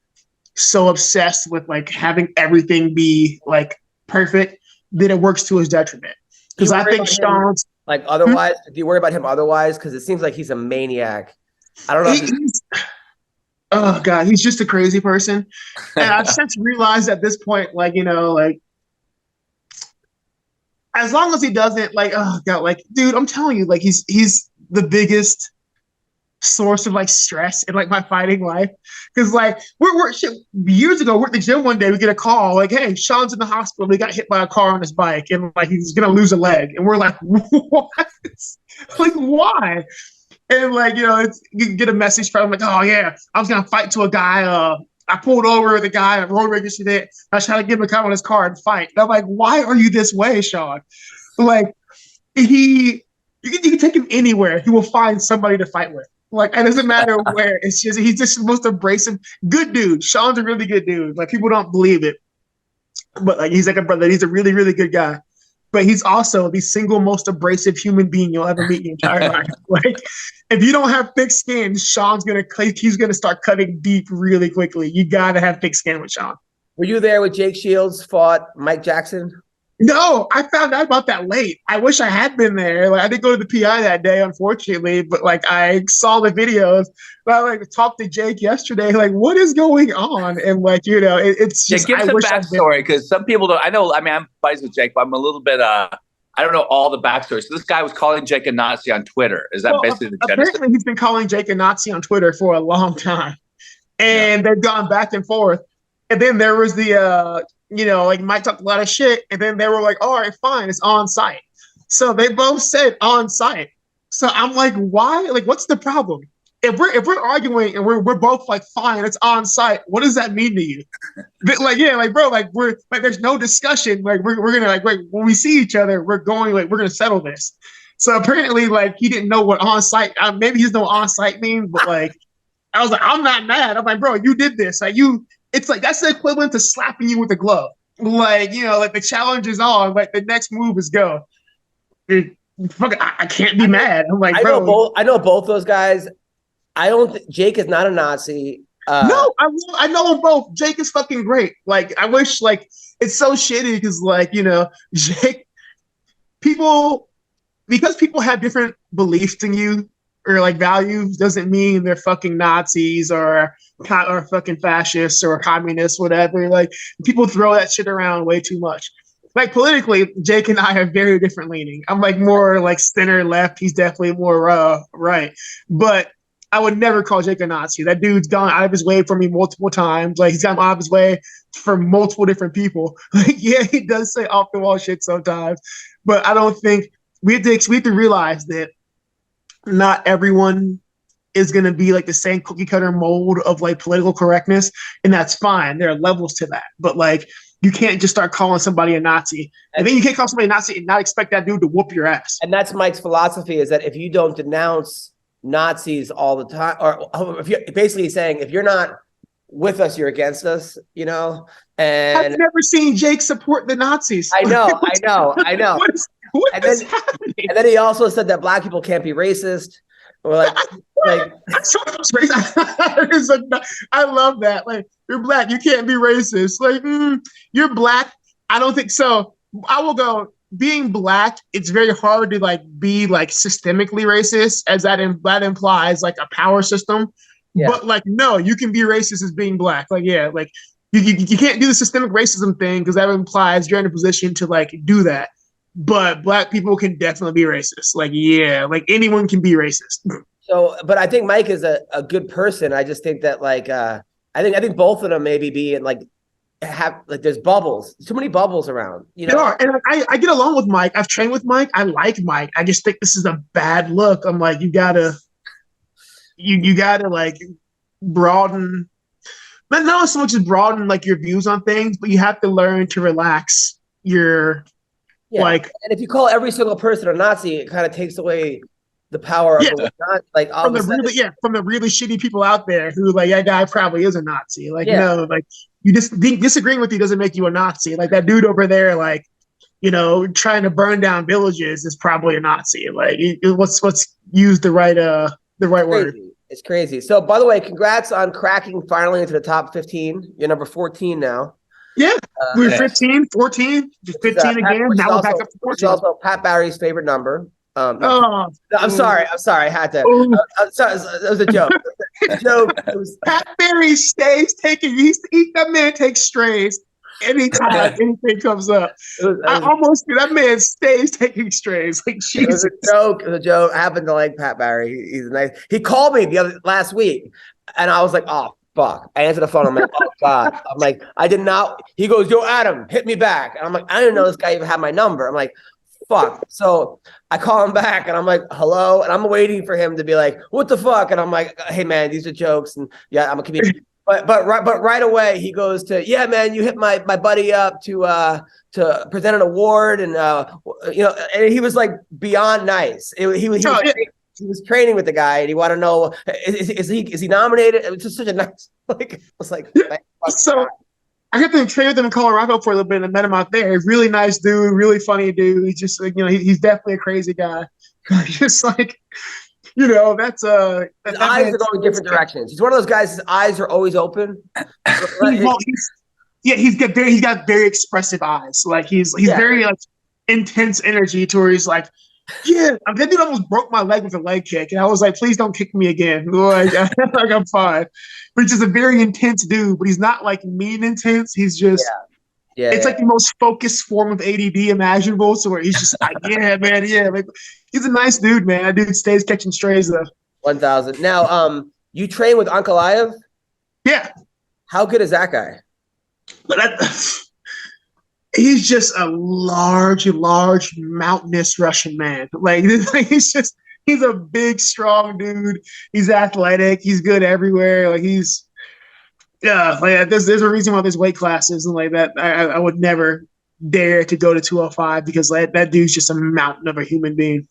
so obsessed with like having everything be like perfect that it works to his detriment. Because I think Sean's like otherwise. Do you worry about him otherwise? Because it seems like he's a maniac. I don't know. Oh God, he's just a crazy person. And I've since realized at this point, like, you know, like as long as he doesn't like, oh God, like, dude, I'm telling you, like he's the biggest source of like stress in like my fighting life. Because like we're years ago, we're at the gym one day, we get a call like, hey, Sean's in the hospital, he got hit by a car on his bike and like he's gonna lose a leg. And we're like, what? Like, why? And like, you know, you get a message from him like, oh yeah, I was gonna fight to a guy, I pulled over the guy, I road rage it. I was trying to give him a car on his car and fight. And I'm like, why are you this way, Sean? Like, you can take him anywhere. He will find somebody to fight with. Like, it doesn't matter where. It's just he's just the most abrasive, good dude. Sean's a really good dude. Like, people don't believe it, but like he's like a brother. He's a really, really good guy. But he's also the single most abrasive human being you'll ever meet in your entire life. Like, if you don't have thick skin, he's gonna start cutting deep really quickly. You gotta have thick skin with Sean. Were you there when Jake Shields fought Mike Jackson? No, I found out about that late. I wish I had been there. Like, I didn't go to the PI that day, unfortunately, but like I saw the videos. But I like talked to Jake yesterday, like, what is going on? And like, you know, it's just give some backstory because some people don't. I know. I mean, I'm buddies with Jake, but I'm a little bit. I don't know all the backstory. So this guy was calling Jake a Nazi on Twitter. Is that basically the genesis? Apparently, he's been calling Jake a Nazi on Twitter for a long time, and they've gone back and forth. And then there was the. You know, like Mike talked a lot of shit, and then they were like, all right, fine, it's on site. So they both said on site. So I'm like, why? Like, what's the problem? If we're arguing and we're both like, fine, it's on site, what does that mean to you? Like, yeah, like, bro, like we're like there's no discussion. Like we're gonna like wait, when we see each other, we're gonna settle this. So apparently, like, he didn't know what on site, maybe he's no on site mean, but like I was like, I'm not mad. I'm like, bro, you did this. Like it's like that's the equivalent to slapping you with a glove. like, like the challenge is on, like the next move is go. I can't be mad. I'm like, bro. I know both those guys. I don't. Jake is not a Nazi. No, I know them both. Jake is fucking great. Like, I wish, like, it's so shitty because, like, Jake, because people have different beliefs than you or like values doesn't mean they're fucking Nazis or fucking fascists or communists, whatever. Like, people throw that shit around way too much. Like, politically, Jake and I have very different leaning. I'm like more like center left. He's definitely more right. But I would never call Jake a Nazi. That dude's gone out of his way for me multiple times. Like, he's gone out of his way for multiple different people. Like, yeah, he does say off the wall shit sometimes, but I don't think we have to realize that not everyone is going to be like the same cookie cutter mold of like political correctness, and that's fine. There are levels to that, but like, you can't just start calling somebody a Nazi. And then you can't call somebody a Nazi and not expect that dude to whoop your ass. And that's Mike's philosophy, is that if you don't denounce Nazis all the time, or if you're basically saying if you're not with us, you're against us, And I've never seen Jake support the Nazis. I know. What is happening? And then he also said that black people can't be racist. Or like I love that. Like, you're black, you can't be racist. Like, you're black. I don't think so. I will go. Being black, it's very hard to like be like systemically racist, as that implies like a power system. Yeah. But like, no, you can be racist as being black. Like, yeah, like you can't do the systemic racism thing because that implies you're in a position to like do that. But black people can definitely be racist. Like, yeah, like anyone can be racist. So, but I think Mike is a good person. I just think that like I think both of them maybe be in like have like there's bubbles, too many bubbles around. There are, and I get along with Mike. I've trained with Mike. I like Mike. I just think this is a bad look. I'm like, you gotta like broaden, not so much as broaden like your views on things, but you have to learn to relax your like. And if you call every single person a Nazi, it kind of takes away the power of the not like from the really shitty people out there who like that guy probably is a Nazi. Like, no, like you just disagreeing with you doesn't make you a Nazi. Like that dude over there, like, trying to burn down villages is probably a Nazi. Like, let's use the right word. It's crazy. So, by the way, congrats on cracking finally into the top 15. You're number 14 now. Yeah, we're 15, 14, 15 again. Now we're back up to 14. It's also Pat Barry's favorite number. I'm sorry. I had to. I'm sorry. It was a joke. Pat Barry stays taking. That man takes strays anytime anything comes up. That man stays taking strays. Like, Jesus. It was a joke. I happen to like Pat Barry. He's nice. He called me last week, and I was like, oh fuck. I answered the phone. I'm like, oh God. I'm like, I did not. He goes, yo, Adam, hit me back. And I'm like, I didn't know this guy even had my number. I'm like, fuck. So I call him back and I'm like, hello. And I'm waiting for him to be like, what the fuck? And I'm like, hey man, these are jokes. And yeah, I'm a comedian. But right away he goes to, yeah, man, you hit my buddy up to present an award. And, and he was like beyond nice. He was training with the guy and he wanted to know, is he nominated? It was just such a nice, like, I was like, so I got to train with him in Colorado for a little bit and met him out there. Really nice dude, really funny dude. He's just like, he's definitely a crazy guy. Just like, that's his eyes are going different directions. He's one of those guys, his eyes are always open. He's got very expressive eyes. Like he's very like intense energy to where he's like, yeah, that dude almost broke my leg with a leg kick. And I was like, please don't kick me again. Like I'm fine. But he's just a very intense dude, but he's not like mean intense. He's just, it's like the most focused form of ADD imaginable. So where he's just like, yeah, man, yeah. Like, he's a nice dude, man. That dude stays catching strays though. 1,000. Now, you train with Ankalaev? Yeah. How good is that guy? But he's just a large, mountainous Russian man. Like he's a big, strong dude. He's athletic. He's good everywhere. Like there's a reason why there's weight classes and like that. I would never dare to go to 205 because that dude's just a mountain of a human being.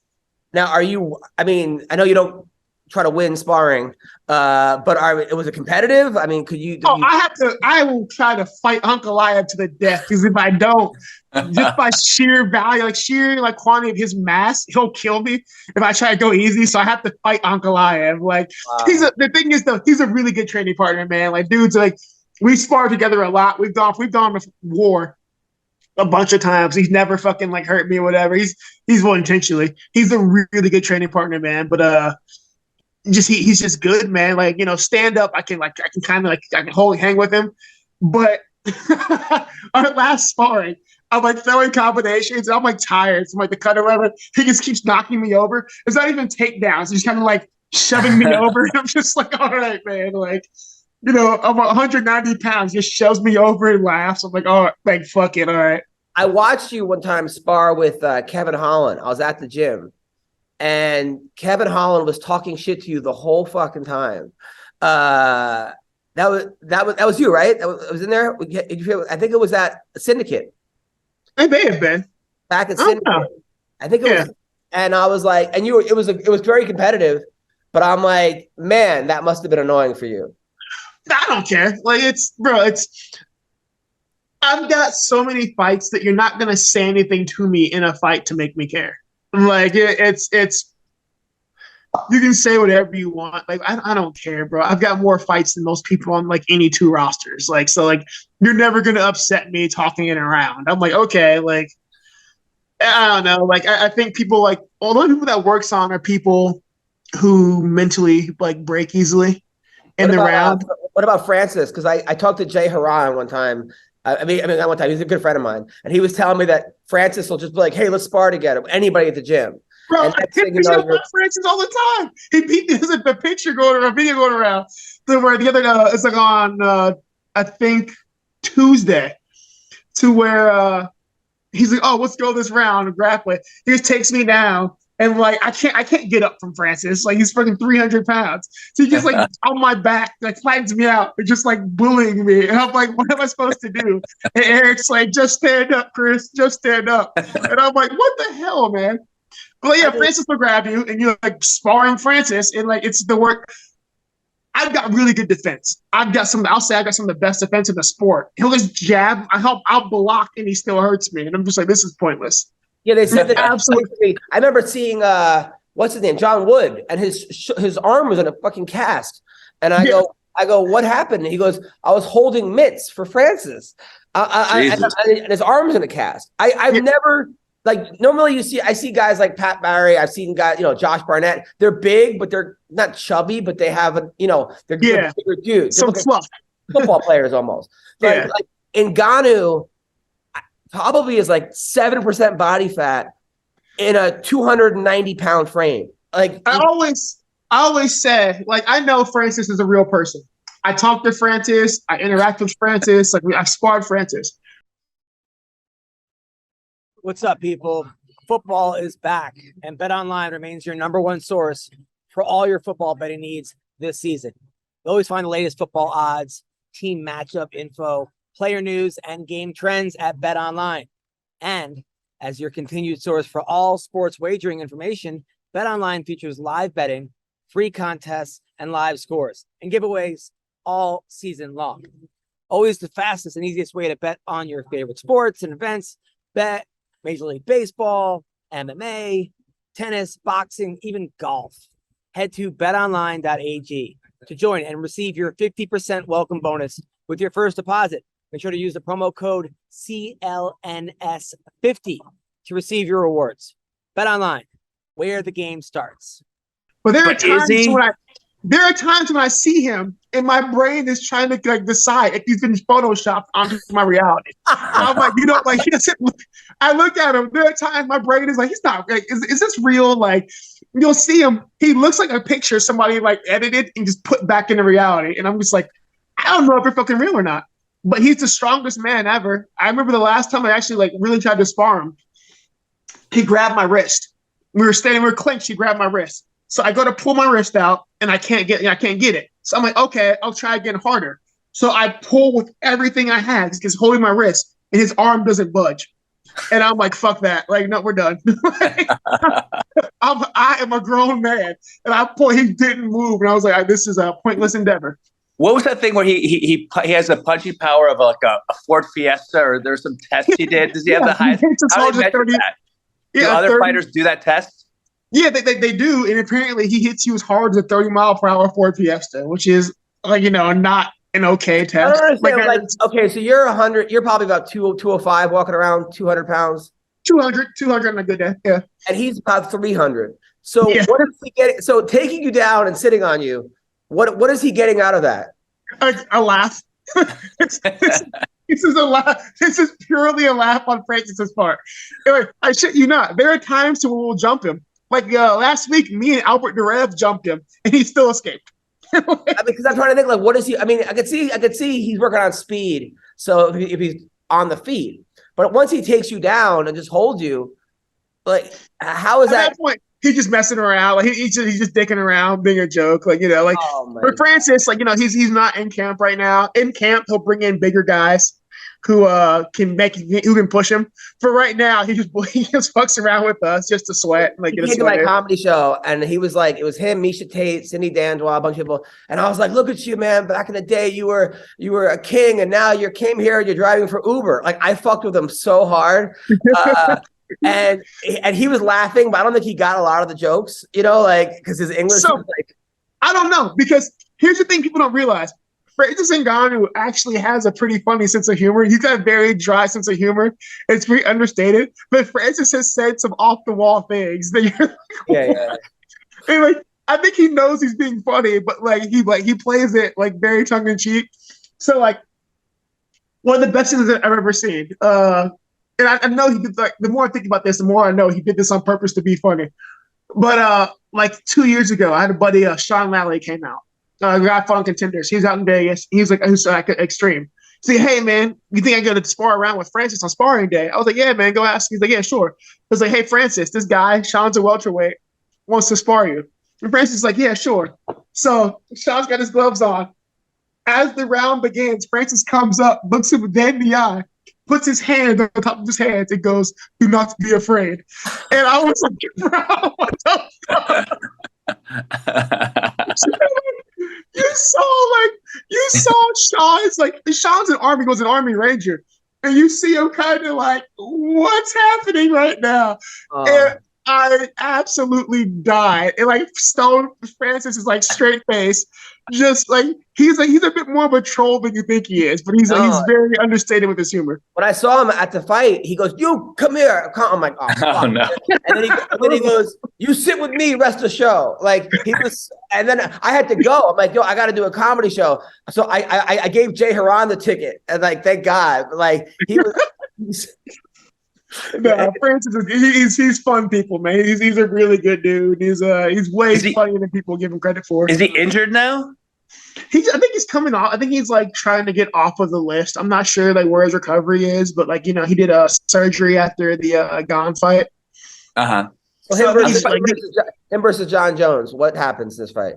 Now, I know you don't try to win sparring. But was it competitive? I mean, I will try to fight Uncle Aya to the death, because if I don't, just by sheer value, like sheer like quantity of his mass, he'll kill me if I try to go easy. So I have to fight Uncle Aya. Like, the thing is though, he's a really good training partner, man. Like, dude's like, we spar together a lot. We've gone to war a bunch of times. He's never fucking like hurt me or whatever. He's well intentionally. He's a really good training partner, man. But he's just good, man. Like, stand up, I can kind of like I can hang with him. But our last sparring, I'm like throwing combinations. I'm like tired from like the cut or whatever. He just keeps knocking me over. It's not even takedowns. He's kind of like shoving me over. And I'm just like, all right, man. Like, I'm 190 pounds. Just shoves me over and laughs. I'm like, oh, like fuck it, all right. I watched you one time spar with Kevin Holland. I was at the gym, and Kevin Holland was talking shit to you the whole fucking time. That was you, right? That was in there. I think it was at Syndicate. It may have been back at Syndicate. I think it was. And I was like, and it was very competitive, but I'm like, man, that must have been annoying for you. I don't care. Like, I've got so many fights that you're not gonna say anything to me in a fight to make me care. Like, it's you can say whatever you want. Like, I don't care, bro. I've got more fights than most people on like any two rosters. Like, so like you're never gonna upset me talking it around. I'm like, okay, like I don't know. Like, I think people like a lot of people that works on are people who mentally like break easily in the round. What about Francis? Because I talked to Jay Haran one time. I mean, not one time. He's a good friend of mine, and he was telling me that Francis will just be like, "Hey, let's spar together." Anybody at the gym. Bro, I pick Francis all the time. He beat there's a picture going around, a video going around. Where the other it's like on I think Tuesday, to where he's like, "Oh, let's go this round and grappling." He just takes me down, and like I can't get up from Francis. Like, he's fucking 300 pounds, so he just like on my back, like flattens me out, and just like bullying me. And I'm like, what am I supposed to do? And Eric's like, just stand up, Chris, just stand up. And I'm like, what the hell, man? But yeah, Francis will grab you, and you're like sparring Francis, and like it's the work. I've got really good defense. I'll say I got some of the best defense in the sport. He'll just jab. I'll block, and he still hurts me, and I'm just like, this is pointless. Yeah, they said that absolutely. I remember seeing what's his name, John Wood, and his arm was in a fucking cast, and I go, what happened? And he goes, I was holding mitts for Francis, and his arm's in a cast. I've never. Like, normally I see guys like Pat Barry. I've seen guys, Josh Barnett. They're big, but they're not chubby, but they have they're bigger dudes. Some fluff. Football players almost. Like Ngannou probably is like 7% body fat in a 290-pound frame. Like, I always say, like, I know Francis is a real person. I talk to Francis. I interact with Francis. Like, I've sparred Francis. What's up, people? Football is back, and BetOnline remains your number one source for all your football betting needs this season. You always find the latest football odds, team matchup info, player news, and game trends at BetOnline. And as your continued source for all sports wagering information, BetOnline features live betting, free contests, and live scores and giveaways all season long. Always the fastest and easiest way to bet on your favorite sports and events. Bet Major League Baseball, MMA, tennis, boxing, even golf. Head to betonline.ag to join and receive your 50% welcome bonus with your first deposit. Make sure to use the promo code CLNS50 to receive your rewards. BetOnline, where the game starts. But there are times when I see him and my brain is trying to like decide if he's been photoshopped onto my reality. I'm like, he doesn't look. I look at him. There are times my brain is like, he's not. Like, is this real? Like, you'll see him. He looks like a picture somebody like edited and just put back into reality. And I'm just like, I don't know if it's fucking real or not. But he's the strongest man ever. I remember the last time I actually like really tried to spar him. He grabbed my wrist. We were clinched. He grabbed my wrist. So I go to pull my wrist out, and I can't get it. So I'm like, okay, I'll try again harder. So I pull with everything I had because he's holding my wrist, and his arm doesn't budge. And I'm like, fuck that. Like, no, we're done. I am a grown man. And he didn't move. And I was like, this is a pointless endeavor. What was that thing where he has a punching power of like a Ford Fiesta, or there's some test he did? Does he have the highest? How do they measure that? Do other fighters do that test? Yeah, they do. And apparently he hits you as hard as a 30-mile-per-hour Ford Fiesta, which is like, not an okay test. I don't understand. Okay, so you're 100. You're probably about 205 walking around, 200 pounds. 200 on a good day. Yeah. And he's about 300. So what is he getting? So taking you down and sitting on you, what is he getting out of that? A laugh. This is a laugh. This is purely a laugh on Francis's part. Anyway, I shit you not. There are times when we'll jump him. Like last week, me and Albert Durev jumped him, and he still escaped. Because I'm trying to think, like, what is he? I mean, I could see he's working on speed. So if he's on the feet, but once he takes you down and just holds you, like, how is that? At that point, he's just messing around. Like he's just dicking around, being a joke. Like for Francis, like he's not in camp right now. In camp, he'll bring in bigger guys who can push him. For right now, he just fucks around with us just to sweat. Like he came to my comedy show, and he was like, it was him, Misha Tate, Cindy Dandois, a bunch of people, and I was like, look at you, man. Back in the day, you were a king, and now you came here and you're driving for Uber. Like, I fucked with him so hard. And he was laughing, but I don't think he got a lot of the jokes, because his English was like. I don't know, because here's the thing people don't realize. Francis Ngannou actually has a pretty funny sense of humor. He's got a very dry sense of humor. It's pretty understated. But Francis has said some off-the-wall things that you're like, yeah. And I think he knows he's being funny, but he plays it like very tongue-in-cheek. So one of the best things I've ever seen. And I know he did, the more I think about this, the more I know he did this on purpose to be funny. But 2 years ago, I had a buddy, Sean Lally, came out. Guy fought on Contenders. He was out in Vegas. He was like extreme. He's like, hey man, you think I go to spar around with Francis on sparring day? I was like, yeah, man, go ask. He's like, yeah, sure. I was like, hey Francis, this guy, Sean's a welterweight, wants to spar you. And Francis is like, yeah, sure. So Sean's got his gloves on. As the round begins, Francis comes up, looks him dead in the eye, puts his hand on top of his hands, and goes, do not be afraid. And I was like, bro, what the fuck? You saw Sean's an Army, was an Army Ranger, and you see him kind of like, what's happening right now? And I absolutely died. And Stone Francis is straight face, just he's a bit more of a troll than you think he is, but he's very understated with his humor. When I saw him at the fight, he goes, "You come here." I'm like, "Oh, fuck." Oh no! And then he goes, "You sit with me rest of the show." He was, and then I had to go. I'm like, "Yo, I got to do a comedy show." So I gave Jay Haran the ticket, and thank God. He was. No, Francis he's fun people, man. He's a really good dude. He's way funnier than people give him credit for. Is he injured now? I think he's coming off. I think he's trying to get off of the list. I'm not sure where his recovery is, but he did a surgery after the Gone fight. Uh-huh. Well, him versus John Jones. What happens in this fight?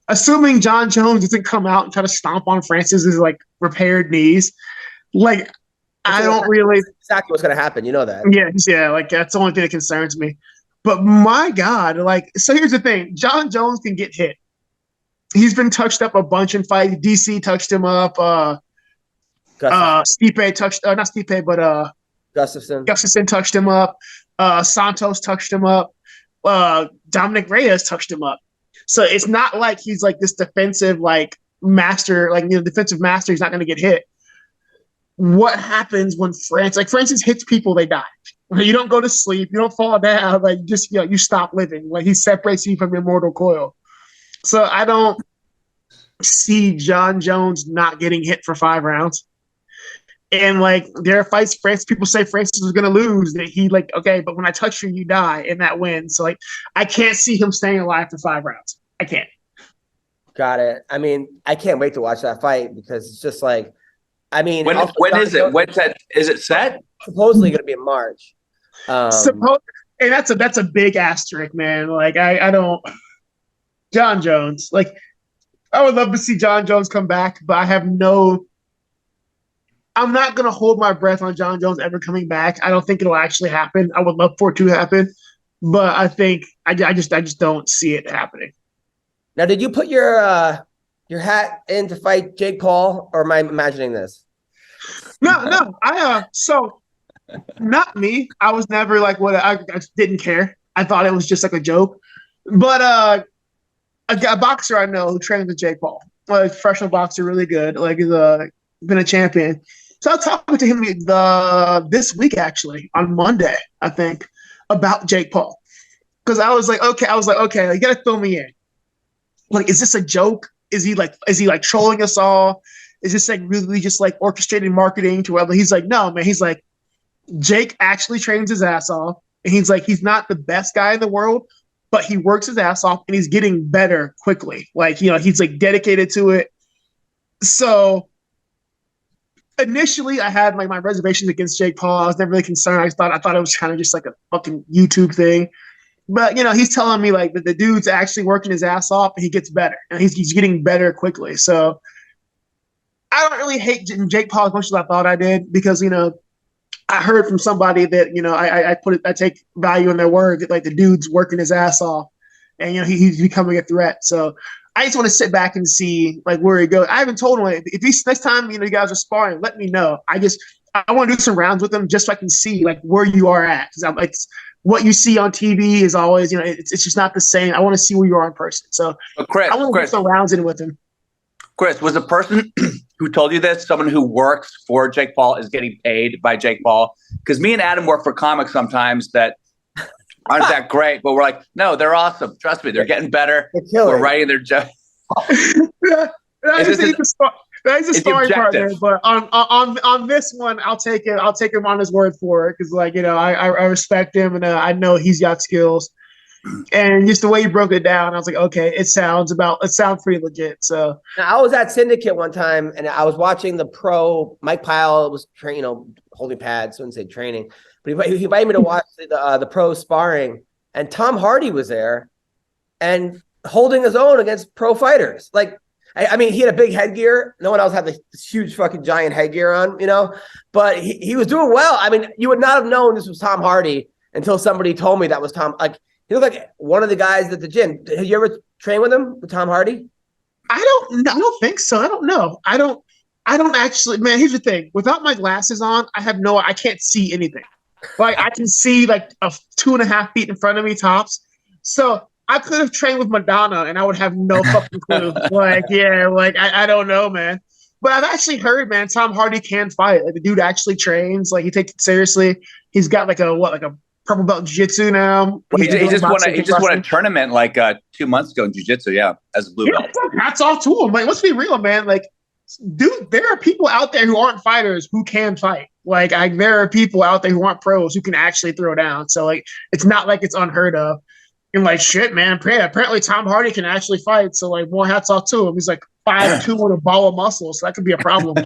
Assuming John Jones doesn't come out and try to stomp on Francis's repaired knees. I don't really exactly what's going to happen. You know that. Yeah. That's the only thing that concerns me. But my God, so here's the thing. John Jones can get hit. He's been touched up a bunch in fights. DC touched him up. Stipe touched, not Stipe, but Gustafsson touched him up. Santos touched him up. Dominic Reyes touched him up. So it's not like he's this defensive master, defensive master. He's not going to get hit. What happens when Francis hits people, they die. You don't go to sleep. You don't fall down. You stop living. He separates you from your mortal coil. So I don't see John Jones not getting hit for 5 rounds. And there are fights people say Francis is going to lose. That he okay, but when I touch you, you die, and that wins. So I can't see him staying alive for 5 rounds. I can't. Got it. I mean, I can't wait to watch that fight because it's just when is it? When's that? Is it set? Supposedly going to be in March. And that's a big asterisk, man. I don't. John Jones, I would love to see John Jones come back, but I have no I'm not gonna hold my breath on John Jones ever coming back. I don't think it'll actually happen. I would love for it to happen, but I think I just don't see it happening. Now, did you put your hat in to fight Jake Paul, or am I imagining this? No. So not me. I was never like what I just didn't care. I thought it was just like a joke. But a boxer I know who trains with Jake Paul, like professional boxer, really good. Like he's been a champion. So I was talking to him this week actually on Monday, I think, about Jake Paul, because I was like, okay, you gotta fill me in. Like, is this a joke? Is he like trolling us all? Is this like really just like orchestrated marketing to whatever? He's like, no, man. He's like, Jake actually trains his ass off. And he's like, he's not the best guy in the world, but he works his ass off and he's getting better quickly. Like, he's like dedicated to it. So initially I had like my reservations against Jake Paul. I was never really concerned. I thought it was kind of just like a fucking YouTube thing. But, he's telling me like that the dude's actually working his ass off and he gets better and he's getting better quickly. So I don't really hate Jake Paul as much as I thought I did, because, I heard from somebody that, I take value in their word, that like the dude's working his ass off and, he's becoming a threat. So I just want to sit back and see like where he goes. I haven't told him, like, if he's next time, you guys are sparring, let me know. I want to do some rounds with him just so I can see like where you are at. Cause I'm like, what you see on TV is always, it's just not the same. I want to see where you are in person. So Chris, I want to get some rounds in with him. Chris, was the person who told you this someone who works for Jake Paul, is getting paid by Jake Paul? Because me and Adam work for comics sometimes that aren't that great, but we're like, no, they're awesome. Trust me, they're getting better. We're writing their jokes. That's a sparring partner, but on this one, I'll take it. I'll take him on his word for it, because like I respect him and I know he's got skills, and just the way he broke it down, I was like, okay, it sounds pretty legit. So now, I was at Syndicate one time and I was watching the pro. Mike Pyle was holding pads, so I wouldn't say training, but he invited me to watch the pro sparring, and Tom Hardy was there and holding his own against pro fighters. Like, I mean, he had a big headgear. No one else had this huge fucking giant headgear on, but he was doing well. I mean, you would not have known this was Tom Hardy until somebody told me that was Tom. Like, he looked like one of the guys at the gym. Have you ever trained with him, with Tom Hardy? I don't think so. I don't know. I don't actually, man, here's the thing. Without my glasses on, I can't see anything. Like, I can see like 2.5 feet in front of me tops. So I could have trained with Madonna and I would have no fucking clue. I don't know, man. But I've actually heard, man, Tom Hardy can fight. Like, the dude actually trains. Like, he takes it seriously. He's got like a purple belt in jiu-jitsu now. He just won a tournament like 2 months ago in jiu-jitsu, as a blue belt. Hats off to him. Like, let's be real, man. Like, dude, there are people out there who aren't fighters who can fight. Like, there are people out there who aren't pros who can actually throw down. So like, it's not like it's unheard of. And like, shit, man, apparently Tom Hardy can actually fight. So like, more hats off to him. He's like 5'2" with a ball of muscle. So that could be a problem.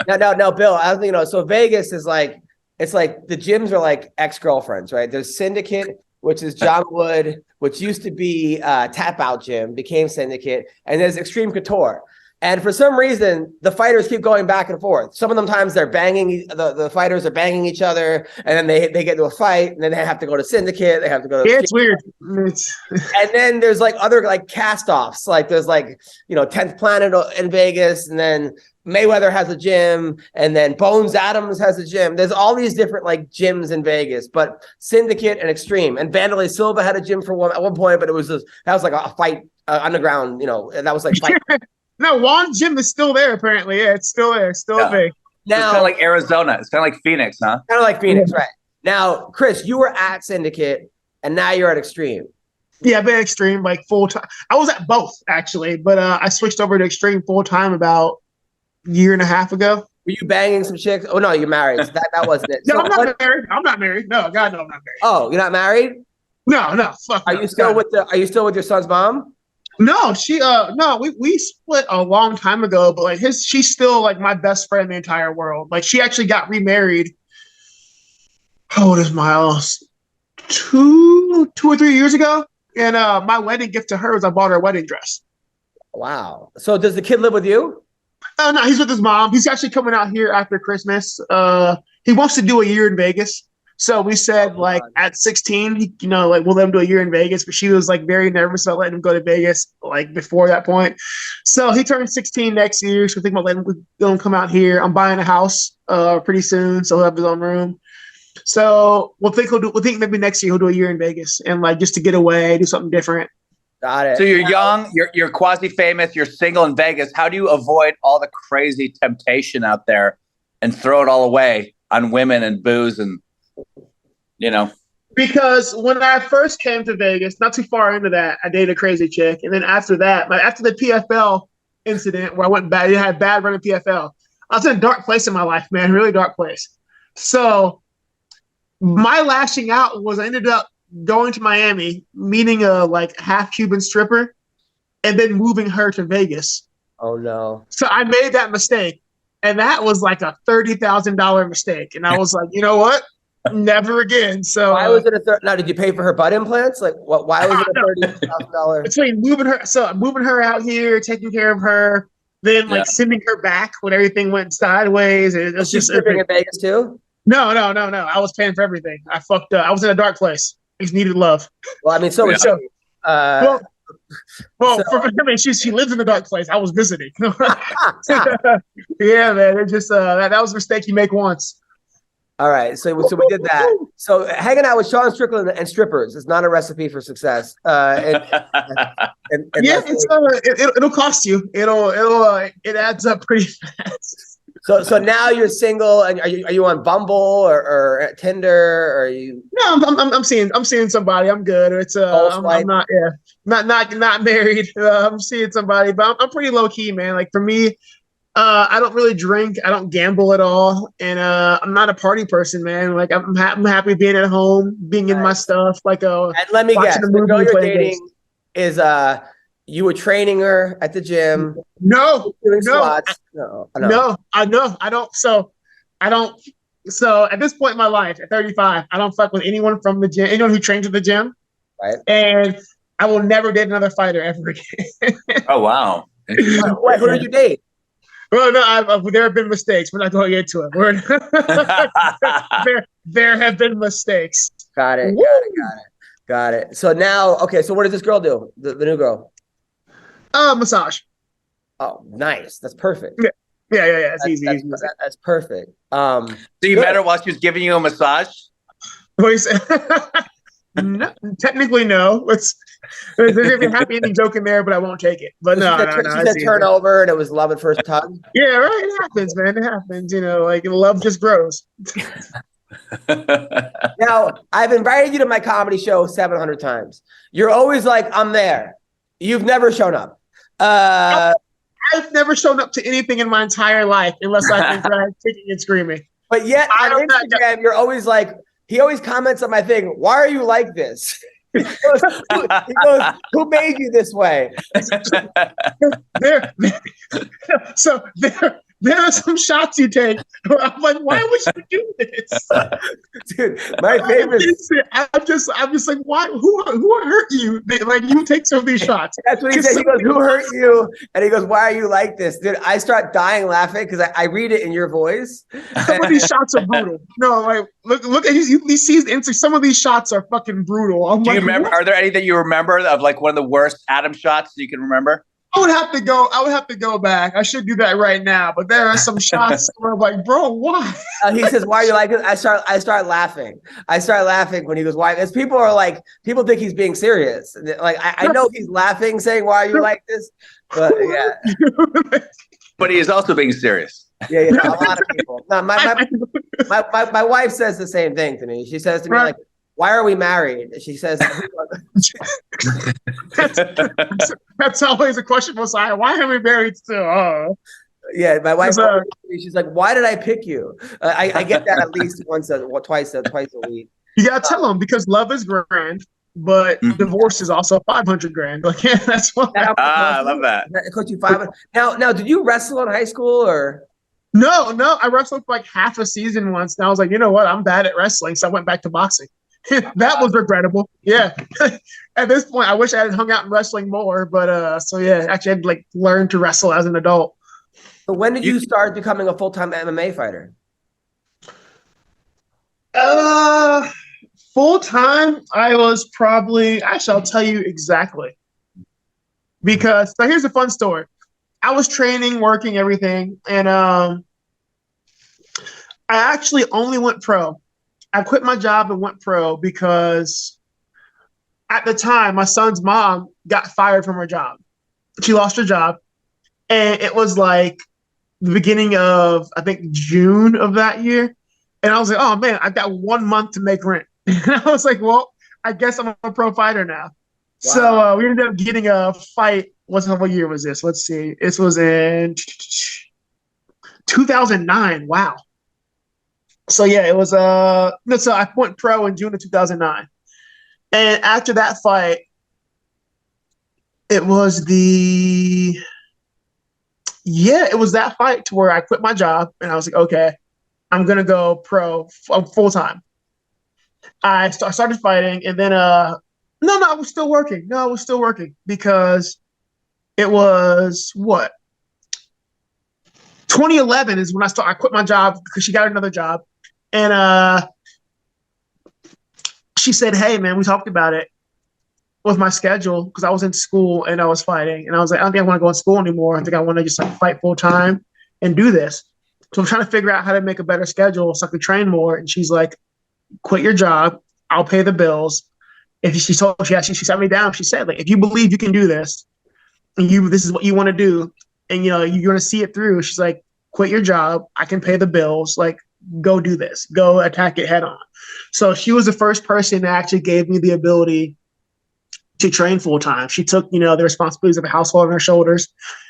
No, Bill, I don't think, so Vegas is like, it's like the gyms are like ex-girlfriends, right? There's Syndicate, which is John Wood, which used to be Tap Out Gym, became Syndicate. And there's Extreme Couture. And for some reason, the fighters keep going back and forth. Some of them times they're banging, the fighters are banging each other, and then they get into a fight, and then they have to go to Syndicate. They have to go to it's weird. And then there's like other like cast-offs. Like there's like, 10th Planet in Vegas, and then Mayweather has a gym, and then Bones Adams has a gym. There's all these different like gyms in Vegas, but Syndicate and Extreme. And Vanderlei Silva had a gym at one point, but that was like a fight underground, that was like fight. No, Juan Gym is still there, apparently. Yeah, it's still there. Still big. Now, it's kind of like Arizona. It's kind of like Phoenix, huh? Kind of like Phoenix, right. Now, Chris, you were at Syndicate, and now you're at Extreme. Yeah, I've been Extreme, like, full-time. I was at both, actually, but I switched over to Extreme full-time about a year and a half ago. Were you banging some chicks? Oh, no, you're married. So that wasn't it. No, I'm not married. I'm not married. No, God, no, I'm not married. Oh, you're not married? No, fuck. Are you still with your son's mom? No, we split a long time ago, but like she's still like my best friend in the entire world. Like, she actually got remarried. How old is Miles? 2 or 3 years ago. And my wedding gift to her was I bought her a wedding dress. Wow. So does the kid live with you? Oh no, he's with his mom. He's actually coming out here after Christmas. He wants to do a year in Vegas. So we said like at 16, we'll let him do a year in Vegas. But she was like very nervous about letting him go to Vegas like before that point. So he turned 16 next year. So I think about letting him come out here. I'm buying a house pretty soon, so he'll have his own room. So we'll think maybe next year he'll do a year in Vegas and like just to get away, do something different. Got it. So you're young, you're quasi-famous, you're single in Vegas. How do you avoid all the crazy temptation out there and throw it all away on women and booze and, Because when I first came to Vegas, not too far into that, I dated a crazy chick. And then after that, after the PFL incident where I went bad, I had bad run in PFL. I was in a dark place in my life, man, really dark place. So my lashing out was I ended up going to Miami, meeting a like half Cuban stripper, and then moving her to Vegas. Oh no. So I made that mistake. And that was like a $30,000 mistake. And I was like, you know what? Never again. So why was it now? Did you pay for her butt implants? Like what? Why was it a $30,000? Between moving her out here, taking care of her, then sending her back when everything went sideways. It was just stripping in Vegas too. No. I was paying for everything. I fucked up. I was in a dark place. I just needed love. Well, I mean, so she lives in a dark place. I was visiting. Yeah, man. It just that was a mistake you make once. All right, so we did that. So hanging out with Sean Strickland and strippers is not a recipe for success. It'll cost you. It adds up pretty fast. So now you're single, and are you on Bumble or Tinder? Or are you? No, I'm seeing somebody. I'm good. It's I'm not married. I'm seeing somebody, but I'm pretty low key, man. Like for me. I don't really drink. I don't gamble at all, and I'm not a party person, man. Like I'm happy being at home, being in my stuff. Like and let me guess, the girl you're dating is you were training her at the gym. No, doing squats. No, I don't. So at this point in my life, at 35, I don't fuck with anyone from the gym, anyone who trains at the gym. Right. And I will never date another fighter ever again. Oh wow! Wait, who did you date? Well, no, there have been mistakes. We're not going into it. There have been mistakes. Got it. So now, okay. So what does this girl do? The new girl? Massage. Oh, nice. That's perfect. Yeah. It's easy. That's perfect. So you met her while she was giving you a massage? No, technically, no. There's a happy ending joke in there, but I won't take it. But no. She said turnover, and it was love at first touch. Yeah, right. It happens, man. It happens. Like love just grows. Now, I've invited you to my comedy show 700 times. You're always like, I'm there. You've never shown up. I've never shown up to anything in my entire life unless I've been dragged kicking and screaming. But yet on Instagram, you're always like, he always comments on my thing, why are you like this? He goes, who made you this way? There are some shots you take where I'm like, why would you do this? Dude, my favorite. I'm just like, why? Who hurt you? Like, you take some of these shots. That's what he said. He goes, who hurt you? And he goes, why are you like this? Dude, I start dying laughing because I read it in your voice. Some of these shots are brutal. No, like, look at these scenes. Some of these shots are fucking brutal. Do you remember? Are there any that you remember of like one of the worst Adam shots you can remember? I would have to go back. I should do that right now. But there are some shots where I'm like, bro, why? He says, why are you like this? I start laughing. I start laughing when he goes, why? Because people think he's being serious. Like, I know he's laughing, saying, why are you like this? But yeah. But he is also being serious. Yeah, a lot of people. No, my wife says the same thing to me. She says to me, like, why are we married? She says, that's always a question for Messiah. Why are we married still? Oh. Yeah, my wife, she's like, why did I pick you? I get that at least twice a week. You gotta tell them because love is grand, but divorce is also $500,000. Like, yeah, that's what. I love that. It cost you $500. Now, did you wrestle in high school or? No. I wrestled for like half a season once, and I was like, you know what? I'm bad at wrestling, so I went back to boxing. That was regrettable. Yeah. At this point, I wish I had hung out in wrestling more, but so yeah, actually I had like learned to wrestle as an adult. So when did you start becoming a full-time MMA fighter? Full time, I was probably, actually, I'll tell you exactly. Because, so here's a fun story. I was training, working, everything, and I actually only went pro. I quit my job and went pro because at the time, my son's mom got fired from her job. She lost her job, and it was like the beginning of, I think, June of that year. And I was like, oh, man, I've got 1 month to make rent. And I was like, well, I guess I'm a pro fighter now. Wow. So we ended up getting a fight. What year was this? Let's see. This was in 2009. Wow. So, yeah, it was so I went pro in June of 2009. And after that fight, it was that fight to where I quit my job and I was like, okay, I'm going to go pro full time. I started fighting and then, I was still working. No, I was still working because it was 2011 is when I quit my job because she got another job. And she said, hey, man, we talked about it with my schedule because I was in school and I was fighting. And I was like, I don't think I want to go to school anymore. I think I want to just like fight full time and do this. So I'm trying to figure out how to make a better schedule so I could train more. And she's like, quit your job. I'll pay the bills. She sat me down. She said, like, if you believe you can do this and this is what you want to do and, you're going to see it through. She's like, quit your job. I can pay the bills. Like, go do this. Go attack it head on. So she was the first person that actually gave me the ability to train full time. She took, the responsibilities of a household on her shoulders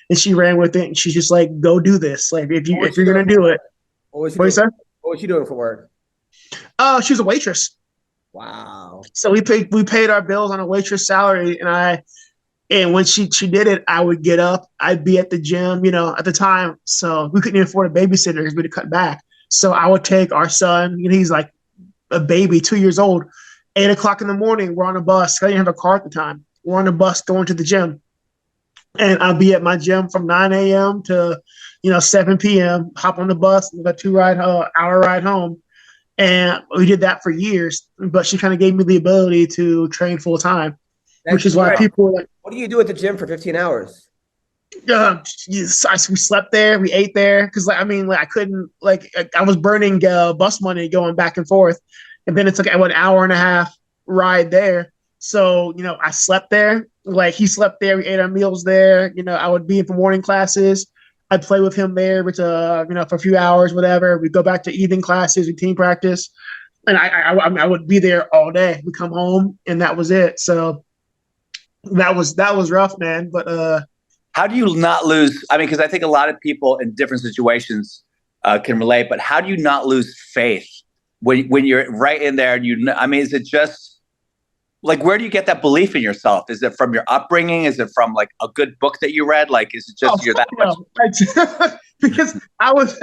and she ran with it. And she's just like, go do this. Like, if you're going to do it. What was she doing for work? She was a waitress. Wow. So we paid our bills on a waitress salary. And when she did it, I would get up, I'd be at the gym, at the time. So we couldn't even afford a babysitter because we had to cut back. So I would take our son, he's like a baby, 2 years old, 8 o'clock in the morning, we're on a bus. I didn't have a car at the time. We're on a bus going to the gym. And I'll be at my gym from 9 a.m. to, 7 p.m., hop on the bus, a 2-hour ride home. And we did that for years. But she kind of gave me the ability to train full time, which is why people were like, what do you do at the gym for 15 hours? We slept there, we ate there. Because, I couldn't, I was burning bus money going back and forth. And then it's like an hour and a half ride there. So, I slept there. Like, he slept there. We ate our meals there. I would be in for morning classes. I'd play with him there, for a few hours, whatever. We'd go back to evening classes and team practice. And I would be there all day. We'd come home, and that was it. So that was rough, man. But how do you not lose? Because I think a lot of people in different situations can relate. But how do you not lose faith when you're right in there? And is it just like, where do you get that belief in yourself? Is it from your upbringing? Is it from like a good book that you read? Like, is it just you're that much? Because I was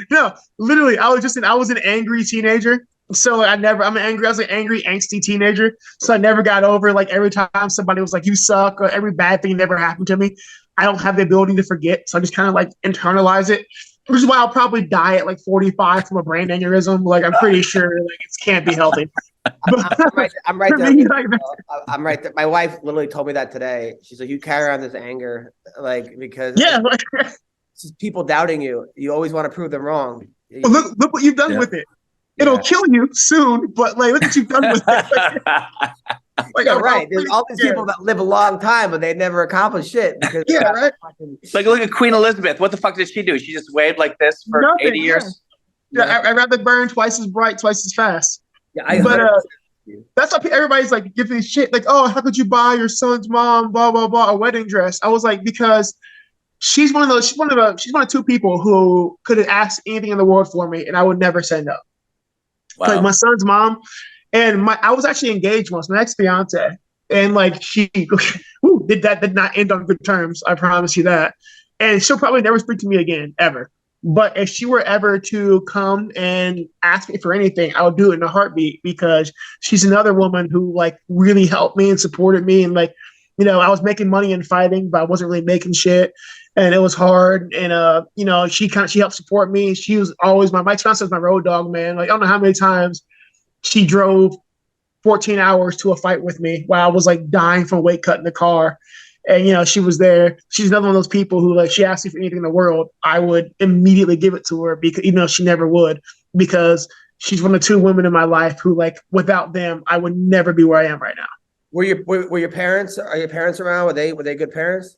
no, literally, I was an angry teenager. So I was an angry, angsty teenager. So I never got over, like, every time somebody was like, you suck, or every bad thing never happened to me. I don't have the ability to forget. So I just kind of like internalize it, which is why I'll probably die at like 45 from a brain aneurysm. Like, I'm pretty sure like it can't be healthy. I'm right there. I'm right there. My wife literally told me that today. She's like, you carry on this anger, because people doubting you. You always want to prove them wrong. Well, look what you've done with it. It'll kill you soon, but look what you've done with it. Right. There's all these people that live a long time, but they never accomplish shit. Because right. Look at Queen Elizabeth. What the fuck did she do? She just waved like this for nothing, 80 years? Yeah, I'd rather burn twice as bright, twice as fast. Yeah, but that's why everybody's like giving shit. Like, oh, how could you buy your son's mom, blah, blah, blah, a wedding dress? I was like, because she's one of two people who could have asked anything in the world for me, and I would never say no. Wow. Like, my son's mom, and I was actually engaged once, my ex-fiance, and like she did not end on good terms. I promise you that. And she'll probably never speak to me again, ever. But if she were ever to come and ask me for anything, I would do it in a heartbeat, because she's another woman who like really helped me and supported me. And like, I was making money in fighting, but I wasn't really making shit. and it was hard. And she helped support me. She was always my fiance was my road dog, man. Like I don't know how many times she drove 14 hours to a fight with me while I was like dying from weight cut in the car. And she was there. She's another one of those people who, like, she asked me for anything in the world, I would immediately give it to her, because even though she never would, because she's one of the two women in my life who, like, without them, I would never be where I am right now. Were your parents? Are your parents around? Were they good parents?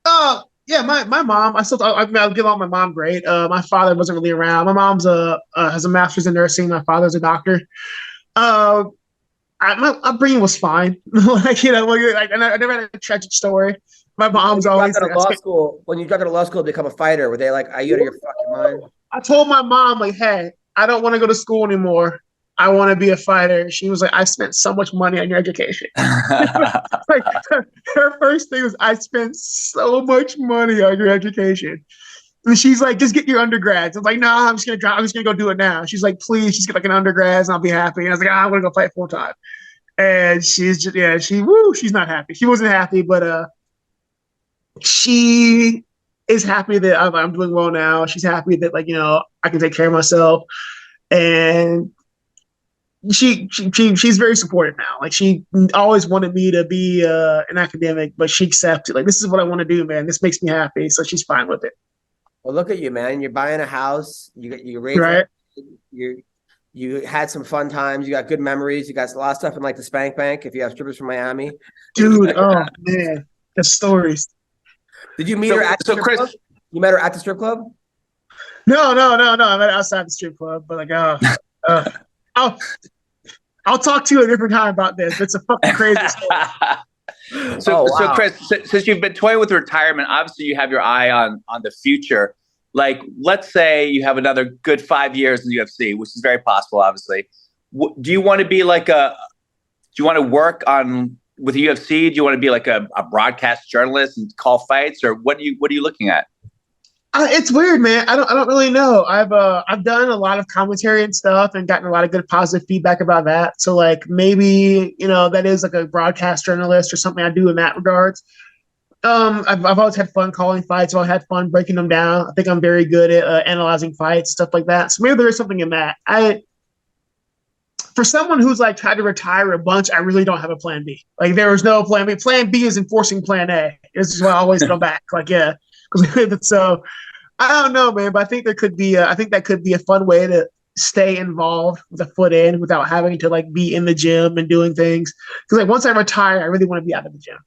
Yeah, my mom. I get along with my mom great. My father wasn't really around. My mom's has a master's in nursing. My father's a doctor. My upbringing was fine. Like, I never had a tragic story. My mom's always when you got to law school to become a fighter, were they like, are you out of your fucking mind? I told my mom, like, hey, I don't want to go to school anymore. I want to be a fighter. She was like, I spent so much money on your education. Like, her first thing was, I spent so much money on your education. And she's like, just get your undergrads. I was like, no, I'm just gonna go do it now. She's like, please, just get like an undergrad and I'll be happy. And I was like, I'm gonna go fight full time. And she's not happy. She wasn't happy, but she is happy that I'm doing well now. She's happy that, like, I can take care of myself. And she's very supportive now. Like, she always wanted me to be an academic, but she accepted, like, this is what I want to do, man. This makes me happy. So she's fine with it. Well, look at you, man. You're buying a house. You raised right. You had some fun times. You got good memories. You got a lot of stuff in, like, the Spank Bank. If you have strippers from Miami, dude. Oh man, the stories. Did you meet her at the strip club? You met her at the strip club? No. I met her outside the strip club. But like, I'll talk to you a different time about this. It's a fucking crazy story. So Chris, since you've been toying with retirement, obviously you have your eye on the future. Like, let's say you have another good 5 years in the UFC, which is very possible, obviously. Do you want to be like do you want to work with the UFC? Do you want to be like a broadcast journalist and call fights, or what are you looking at? It's weird, man. I don't really know. I've done a lot of commentary and stuff and gotten a lot of good positive feedback about that. So, like, maybe, that is like a broadcast journalist or something I do in that regards. I've always had fun calling fights. I've had fun breaking them down. I think I'm very good at analyzing fights, stuff like that. So maybe there is something in that. For someone who's like tried to retire a bunch, I really don't have a plan B. Like, there was no plan B. Plan B is enforcing plan A. This is why I always come back. Like, yeah. So I don't know, man, but I think that could be a fun way to stay involved with a foot in without having to, like, be in the gym and doing things. Because, like, once I retire, I really want to be out of the gym.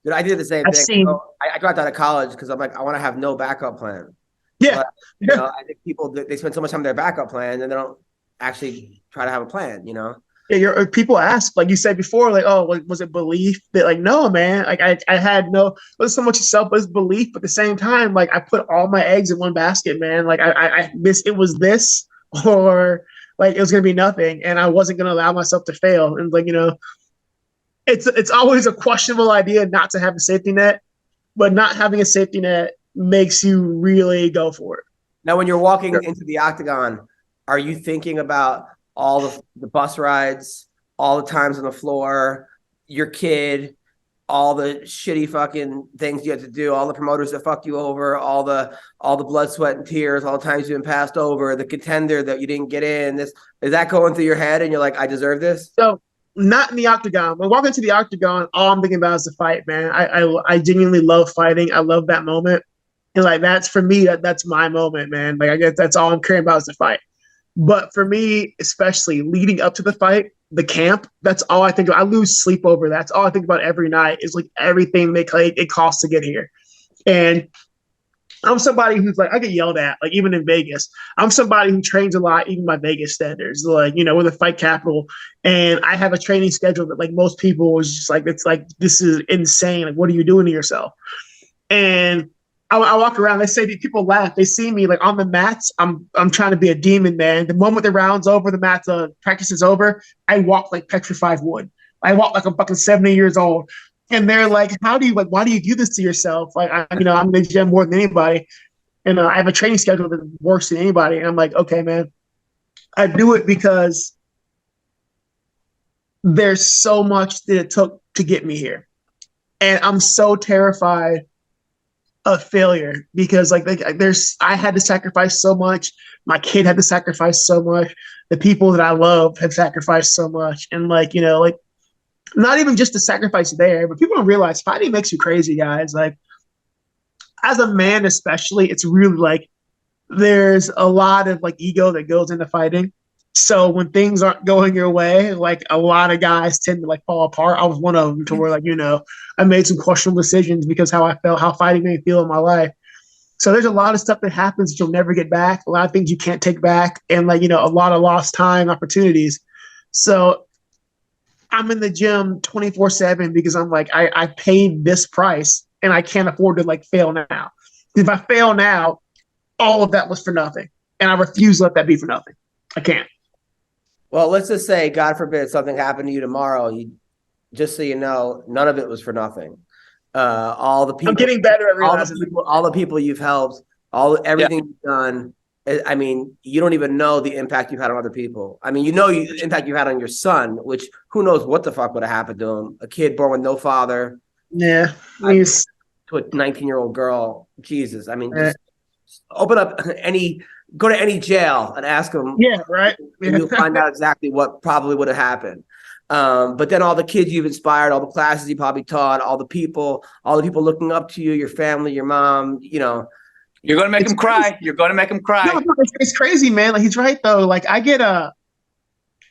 Dude, I did the same thing. I dropped out of college because I'm like, I want to have no backup plan. Yeah. But, I think people, they spend so much time on their backup plan and they don't actually try to have a plan, Yeah, people ask, like you said before, like, oh, was it belief? That, like, no, man. Like, I had no, it wasn't so much itself, but it's belief. But at the same time, like, I put all my eggs in one basket, man. Like, it was this, or like, it was gonna be nothing, and I wasn't gonna allow myself to fail. And, like, it's always a questionable idea not to have a safety net, but not having a safety net makes you really go for it. Now, when you're walking into the octagon, are you thinking about all the bus rides, all the times on the floor, your kid, all the shitty fucking things you have to do, all the promoters that fucked you over, all the blood, sweat, and tears, all the times you've been passed over, the contender that you didn't get in? Is that going through your head and you're like, I deserve this? So, not in the octagon. When I walk into the octagon, all I'm thinking about is the fight, man. I genuinely love fighting. I love that moment. And, like, that's, for me, that's my moment, man. Like, I guess that's all I'm caring about is the fight. But for me, especially leading up to the fight, the camp, that's all I think about. I lose sleep over that. That's all I think about every night, is, like, everything it costs to get here. And I'm somebody who's like, I get yelled at, like, even in Vegas. I'm somebody who trains a lot, even by Vegas standards. Like, we're the fight capital, and I have a training schedule that, like, most people was just like, it's like, this is insane. Like, what are you doing to yourself? And I walk around. They say, people laugh. They see me, like, on the mats. I'm trying to be a demon, man. The moment the round's over, the mats practice is over, I walk like petrified wood. I walk like I'm fucking 70 years old. And they're like, why do you do this to yourself? Like, I'm in the gym more than anybody. And I have a training schedule that works than anybody. And I'm like, okay, man, I do it because there's so much that it took to get me here. And I'm so terrified of failure because like there's I had to sacrifice so much. My kid had to sacrifice so much. The people that I love have sacrificed so much. And like, like not even just the sacrifice there, but people don't realize fighting makes you crazy, guys. Like as a man, especially, it's really like there's a lot of like ego that goes into fighting. So when things aren't going your way, like a lot of guys tend to like fall apart. I was one of them to where like, I made some questionable decisions because how I felt, how fighting made me feel in my life. So there's a lot of stuff that happens that you'll never get back, a lot of things you can't take back, and like, a lot of lost time opportunities. So I'm in the gym 24/7 because I'm like, I paid this price and I can't afford to like fail now. If I fail now, all of that was for nothing. And I refuse to let that be for nothing. I can't. Well, let's just say, God forbid, something happened to you tomorrow. Just so you know, none of it was for nothing. All the people, I'm getting better at realizing all the people you've helped, everything you've done. I mean, you don't even know the impact you've had on other people. I mean, the impact you had on your son, which who knows what the fuck would have happened to him? A kid born with no father. Yeah. To a 19-year-old girl. Jesus. I mean, just open up go to any jail and ask them. Yeah, right. And you'll find out exactly what probably would have happened. But then all the kids you've inspired, all the classes you probably taught, all the people looking up to you, your family, your mom, You're going to make them cry. You're going to make them cry. No, it's crazy, man. Like he's right though. Like I get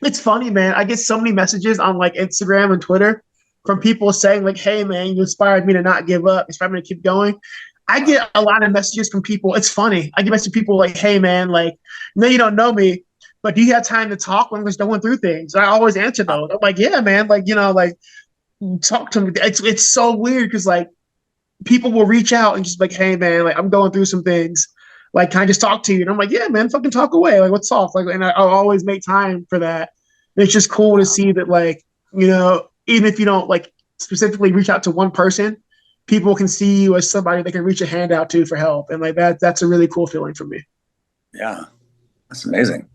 it's funny, man. I get so many messages on like Instagram and Twitter from people saying like, "Hey, man, you inspired me to not give up. Inspired me to keep going." I get a lot of messages from people. It's funny. I get messages from people like, "Hey, man, like, you don't know me, but do you have time to talk when we're going through things?" I always answer those. I'm like, "Yeah, man, like, like, talk to me." It's so weird because like people will reach out and just like, "Hey, man, like, I'm going through some things. Like, can I just talk to you?" And I'm like, "Yeah, man, fucking talk away. Like, what's off?" Like, and I'll always make time for that. And it's just cool to see that, like, even if you don't like specifically reach out to one person, people can see you as somebody they can reach a hand out to for help. And like that's a really cool feeling for me. Yeah. That's amazing.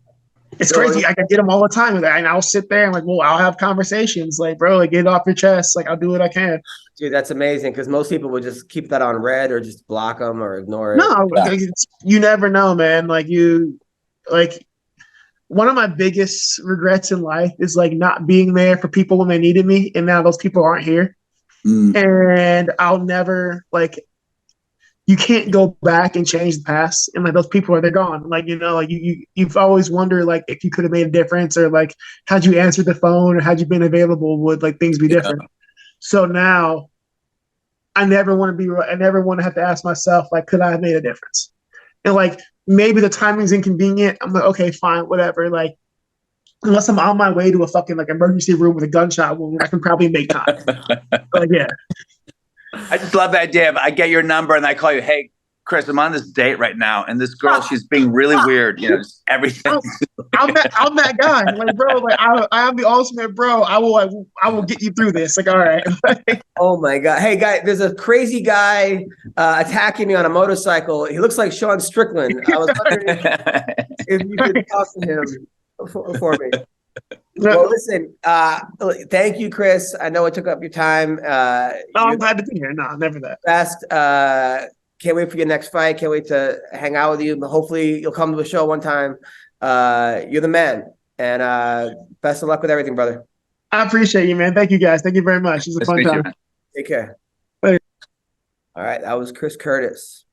It's crazy. I can get them all the time. And I'll sit there and like, well, I'll have conversations like, bro, like get it off your chest. Like I'll do what I can. Dude, that's amazing. Cause most people would just keep that on red or just block them or ignore it. No, you never know, man. Like one of my biggest regrets in life is like not being there for people when they needed me. And now those people aren't here. And I'll never you can't go back and change the past. And like those people they're gone. Like, you've always wondered like if you could have made a difference or like had you answered the phone or had you been available, would like things be different? So now I never want to have to ask myself, like, could I have made a difference? And like, maybe the timing's inconvenient. I'm like, okay, fine, whatever. Like, unless I'm on my way to a fucking like emergency room with a gunshot wound, I can probably make time. Like, yeah. I just love the idea of I get your number and I call you, "Hey, Chris, I'm on this date right now, and this girl, she's being really weird. Just everything." I'm that guy. Like, bro, like I am the ultimate bro. I will get you through this. Like, all right. Oh my God. Hey, guy, there's a crazy guy attacking me on a motorcycle. He looks like Sean Strickland. I was wondering if you could talk to him for me. Well, listen, thank you, Chris. I know it took up your time. I'm glad to be here. No, never that. Best. Can't wait for your next fight. Can't wait to hang out with you. Hopefully you'll come to a show one time. You're the man. And best of luck with everything, brother. I appreciate you, man. Thank you, guys. Thank you very much. It was a fun time. Take care. Later. All right. That was Chris Curtis.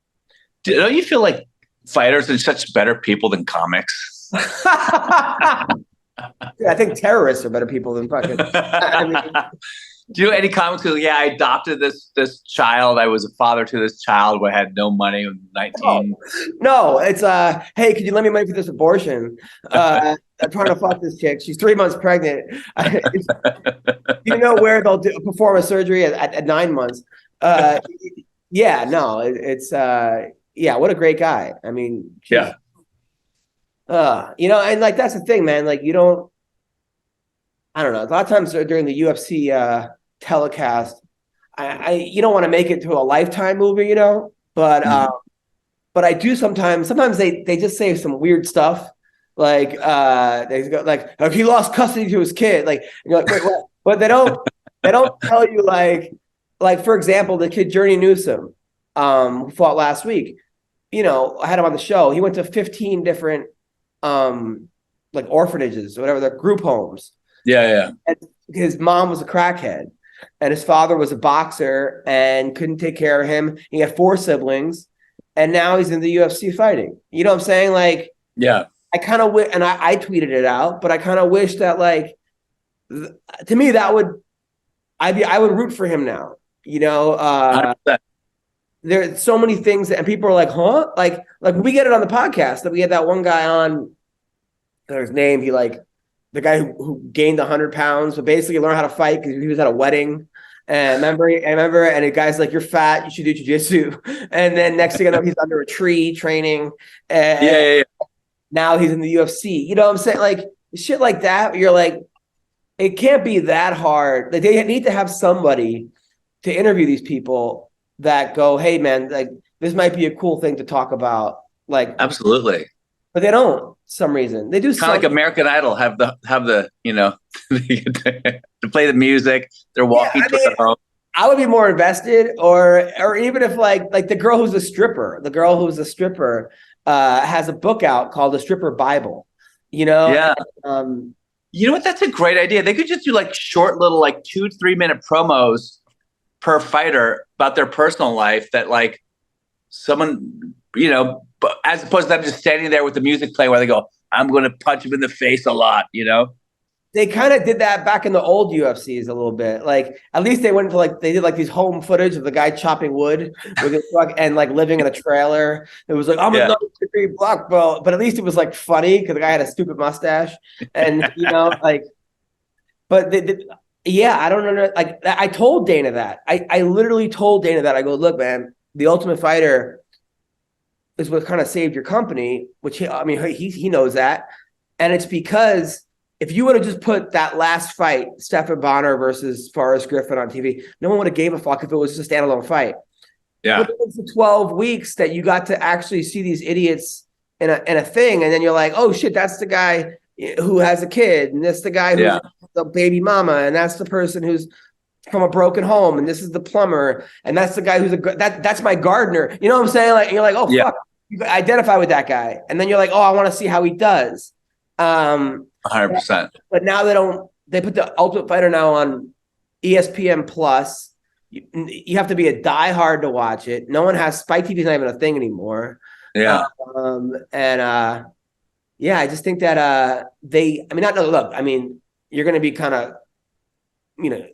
Don't you feel like fighters are such better people than comics? Dude, I think terrorists are better people than fucking. Do you know any comics who, I adopted this child. I was a father to this child who had no money when 19. No, it's hey, could you lend me money for this abortion? I'm trying to fuck this chick. She's 3 months pregnant. You know where they'll perform a surgery at 9 months? Yeah, no, it's what a great guy. I mean, geez. And like that's the thing, man. Like I don't know. A lot of times during the UFC telecast, you don't want to make it to a Lifetime movie, but I do sometimes. Sometimes they just say some weird stuff, like they go like he lost custody to his kid, like you're like wait, what? But they don't tell you like for example the kid Journey Newsom. who fought last week. You know, I had him on the show. He went to 15 different like orphanages or whatever, the group homes. Yeah. And his mom was a crackhead and his father was a boxer and couldn't take care of him. He had 4 siblings and now he's in the UFC fighting. You know what I'm saying? Like, yeah. I kind of and I tweeted it out, but I kind of wish that, like, to me, that I would root for him now. You know, 100%. there's so many things and people are like, huh? Like we get it on the podcast that we had that one guy on, his name, the guy who gained 100 pounds, but basically learned how to fight because he was at a wedding. And I remember, and the guy's like, "You're fat. You should do jiu-jitsu." And then next thing I know, he's under a tree training. And Yeah. now he's in the UFC. You know what I'm saying? Like shit like that. You're like, it can't be that hard. Like they need to have somebody to interview these people that go, "Hey man, like this might be a cool thing to talk about." Like, Absolutely. but they don't. For some reason they do. Kind of like American Idol have the you know to play the music. They're walking to the home. I would be more invested, or even if like the girl who's a stripper, has a book out called The Stripper Bible. You know, Yeah. You know what? That's a great idea. They could just do like short little like 2-3 minute promos per fighter about their personal life that like someone, you know, but as opposed to them just standing there with the music playing where they go, "I'm going to punch him in the face a lot," you know? They kind of did that back in the old UFCs a little bit. Like at least they went to they did like these home footage of the guy chopping wood with his truck and like living in a trailer. It was like, "I'm a degree black belt," but at least it was like funny because the guy had a stupid mustache and you know like. But I don't know. Like I told Dana that I literally told Dana that I go, "Look, man, the Ultimate Fighter is what kind of saved your company," which he knows that, and it's because. If you would have just put that last fight, Stephan Bonner versus Forrest Griffin on TV, no one would have gave a fuck if it was just a standalone fight. Yeah. But it was the 12 weeks that you got to actually see these idiots in a thing, and then you're like, "Oh shit, that's the guy who has a kid, and that's the guy who's the baby mama, and that's the person who's from a broken home, and this is the plumber, and that's the guy who's that's my gardener." You know what I'm saying? Like, and you're like, "Oh fuck," you identify with that guy, and then you're like, "Oh, I want to see how he does." 100%. But now they put the Ultimate Fighter now on ESPN Plus. You have to be a diehard to watch it. No one has Spike TV is not even a thing anymore. Yeah. I just think that you're going to be kind of, you know,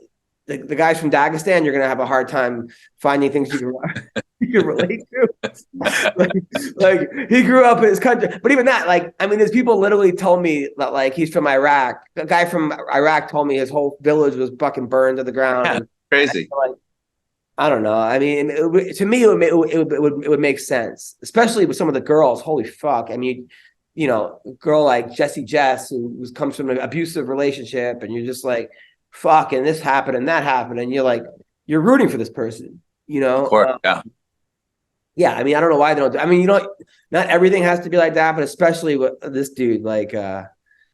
the guys from Dagestan, you're going to have a hard time finding things you can relate to. like he grew up in his country, but even that, there's people literally told me that like he's from Iraq. A guy from Iraq told me his whole village was fucking burned to the ground. Yeah, crazy. I don't know. I mean, to me, it would make sense, especially with some of the girls. Holy fuck! I mean, you know, a girl like Jessie Jess who comes from an abusive relationship, and you're just like, fuck, and this happened and that happened, and you're like, you're rooting for this person, you know? Of course, yeah. I mean, I don't know why they don't. You know, not everything has to be like that, but especially with this dude, Sam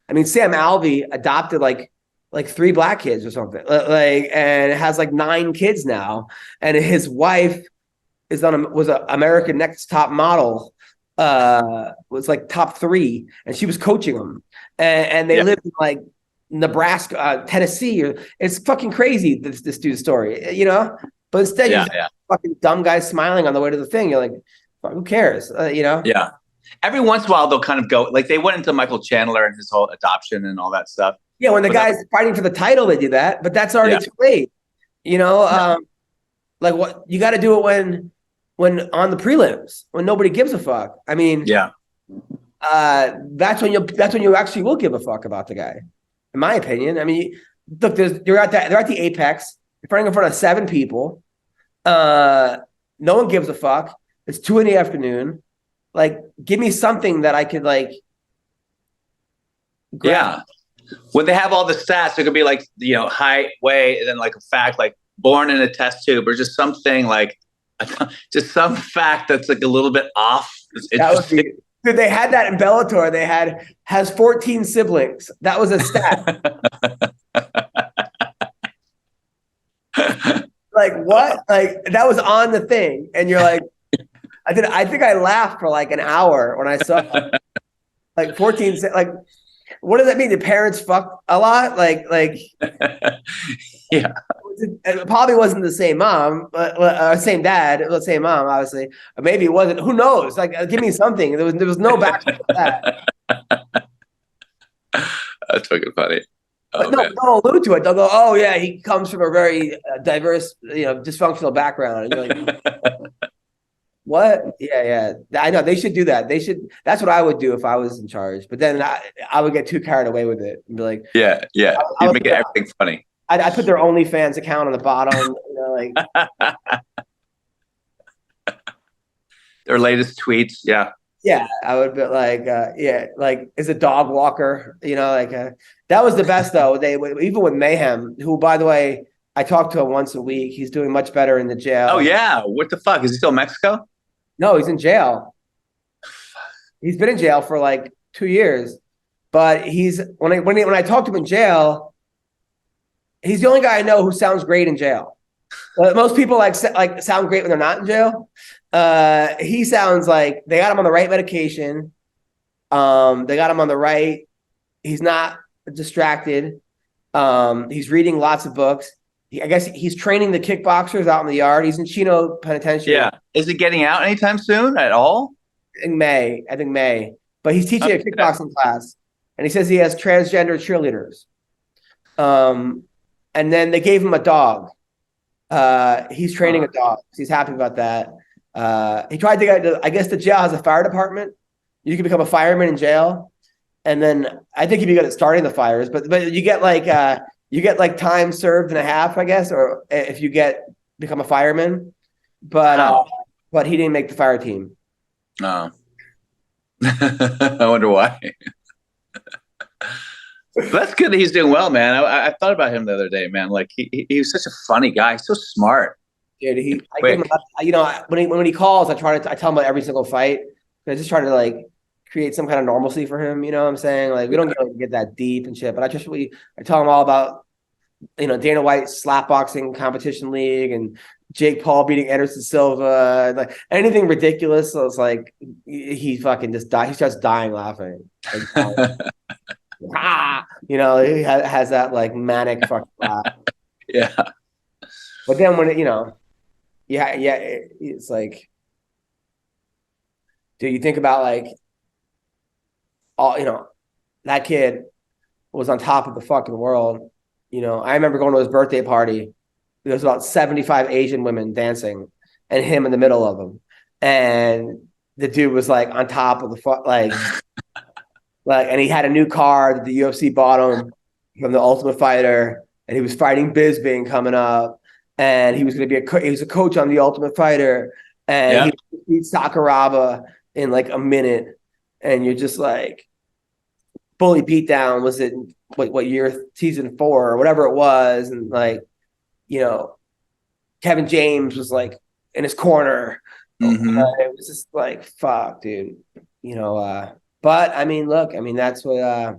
Alvey adopted like 3 black kids or something, and has like 9 kids now, and his wife was an American Next Top Model, was like top 3, and she was coaching them, and they lived in like Nebraska, Tennessee. It's fucking crazy, this dude's story, you know? But instead, you're fucking dumb guy smiling on the way to the thing. You're like, who cares? You know? Yeah. Every once in a while, they'll kind of go, like they went into Michael Chandler and his whole adoption and all that stuff. Yeah, when the guy's fighting for the title, they do that, but that's already too late. You know, like what you got to do it when on the prelims, when nobody gives a fuck. I mean, that's when you actually will give a fuck about the guy. In my opinion, I mean, look, they're at the apex. They're fighting in front of 7 people. No one gives a fuck. It's 2 PM. Like, give me something that I could like. Yeah, when they have all the stats, it could be like, you know, height, weight, and then like a fact, like born in a test tube, or just something like, just some fact that's like a little bit off. That would be. Dude, they had that in Bellator. They has 14 siblings. That was a stat. like what? Like that was on the thing, and you're like, I think I laughed for like an hour when I saw like 14. Like, what does that mean? The parents fuck a lot? Like, Yeah. it probably wasn't the same mom, but same dad. It was the same mom, obviously. Or maybe it wasn't. Who knows? Like, give me something. There was no backstory to that. That's fucking funny. But no, they'll allude to it. They'll go, "Oh yeah, he comes from a very diverse, dysfunctional background." And you're like, "What?" Yeah. I know they should do that. They should. That's what I would do if I was in charge. But then I would get too carried away with it and be like, Yeah. I You would make everything funny. I put their OnlyFans account on the bottom. Their latest tweets. Yeah. Yeah, I would be like, is a dog walker, that was the best though. Even with Mayhem, who, by the way, I talk to him once a week. He's doing much better in the jail. Oh yeah. What the fuck? Is he still in Mexico? No, he's in jail. He's been in jail for like 2 years, but when I talk to him in jail, he's the only guy I know who sounds great in jail. Most people sound great when they're not in jail. He sounds like they got him on the right medication. They got him on the right. He's not distracted. He's reading lots of books. I guess he's training the kickboxers out in the yard. He's in Chino Penitentiary. Yeah. Is he getting out anytime soon at all? In May. I think May. But he's teaching a kickboxing class. And he says he has transgender cheerleaders. And then they gave him a dog. He's training a dog. He's happy about that. He tried to get I guess the jail has a fire department. You can become a fireman in jail. And then I think you'd be good at starting the fires, but you get like time served and a half, I guess, or if you become a fireman. But he didn't make the fire team. No. I wonder why. But that's good that he's doing well, man. I thought about him the other day, man. Like he was such a funny guy. He's so smart. Dude, when he calls, I tell him about every single fight. I just try to like create some kind of normalcy for him. You know what I'm saying? Like we don't get that deep and shit, but I tell him all about Dana White's slapboxing competition league and Jake Paul beating Anderson Silva, like anything ridiculous. So it's like he fucking just dies. He starts dying laughing. He has that like manic fucking laugh. Yeah. But then when it's like, dude, you think about like all that kid was on top of the fucking world. I remember going to his birthday party. There was about 75 Asian women dancing and him in the middle of them. And the dude was like on top of the and he had a new car that the UFC bought him from the Ultimate Fighter, and he was fighting Bisping coming up, and he was going to be he was a coach on the Ultimate Fighter, and he beat Sakuraba in like a minute, and you're just like, Bully Beatdown was it what year, season 4 or whatever it was, and like Kevin James was like in his corner. Mm-hmm. It was just like, fuck, dude. But I mean, look, that's what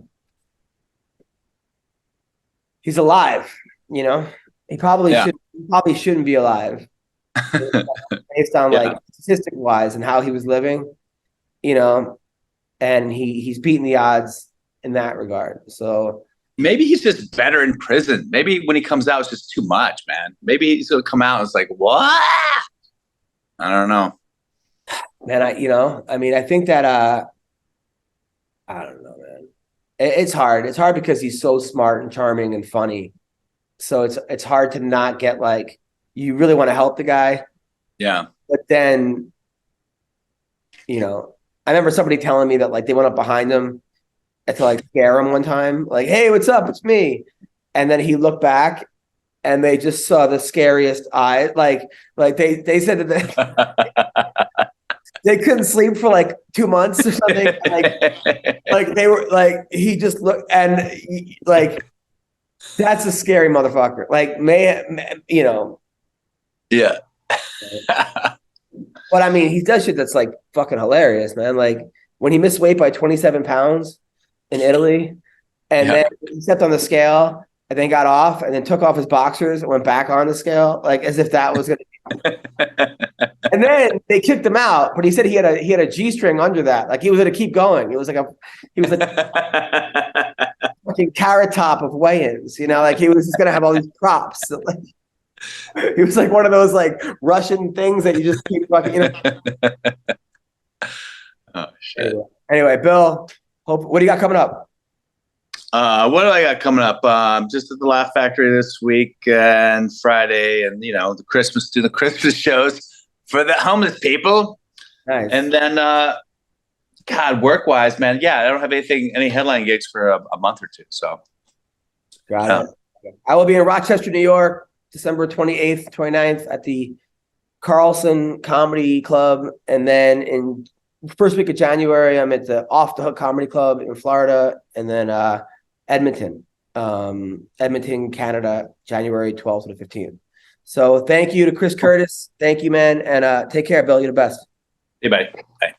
he's alive. He probably shouldn't be alive based on like statistic wise and how he was living. And he's beating the odds in that regard. So maybe he's just better in prison. Maybe when he comes out, it's just too much, man. Maybe he's gonna come out and it's like, what? I don't know. Man, I think that I don't know, man. It's hard. It's hard because he's so smart and charming and funny. So it's hard to not get like, you really want to help the guy. Yeah. But then, I remember somebody telling me that like they went up behind him to like scare him one time, like, "Hey, what's up? It's me." And then he looked back and they just saw the scariest eyes. Like they said that they couldn't sleep for like 2 months or something. like they were like, he just looked and like, that's a scary motherfucker. Like, Yeah. But he does shit that's like fucking hilarious, man. Like when he missed weight by 27 pounds in Italy, and then he stepped on the scale and then got off and then took off his boxers and went back on the scale, like as if that was going to. And then they kicked him out, but he said he had a G-string under that, like he was going to keep going. He was like fucking carrot top of weigh-ins, like he was just going to have all these props. He was like one of those like Russian things that you just keep fucking. Oh shit. Anyway, Bill, what do you got coming up? What do I got coming up? Just at the Laugh Factory this week and Friday, and do the Christmas shows for the homeless people. Nice. And then, God, work wise, man, I don't have any headline gigs for a month or two. So, got it. I will be in Rochester, New York, December 28th, 29th at the Carlson Comedy Club, and then in first week of January, I'm at the Off the Hook Comedy Club in Florida, and then Edmonton, Canada, January 12th to the 15th. So thank you to Chris Curtis. Thank you, man. And take care, Bill. You're the best. Hey, buddy. Bye.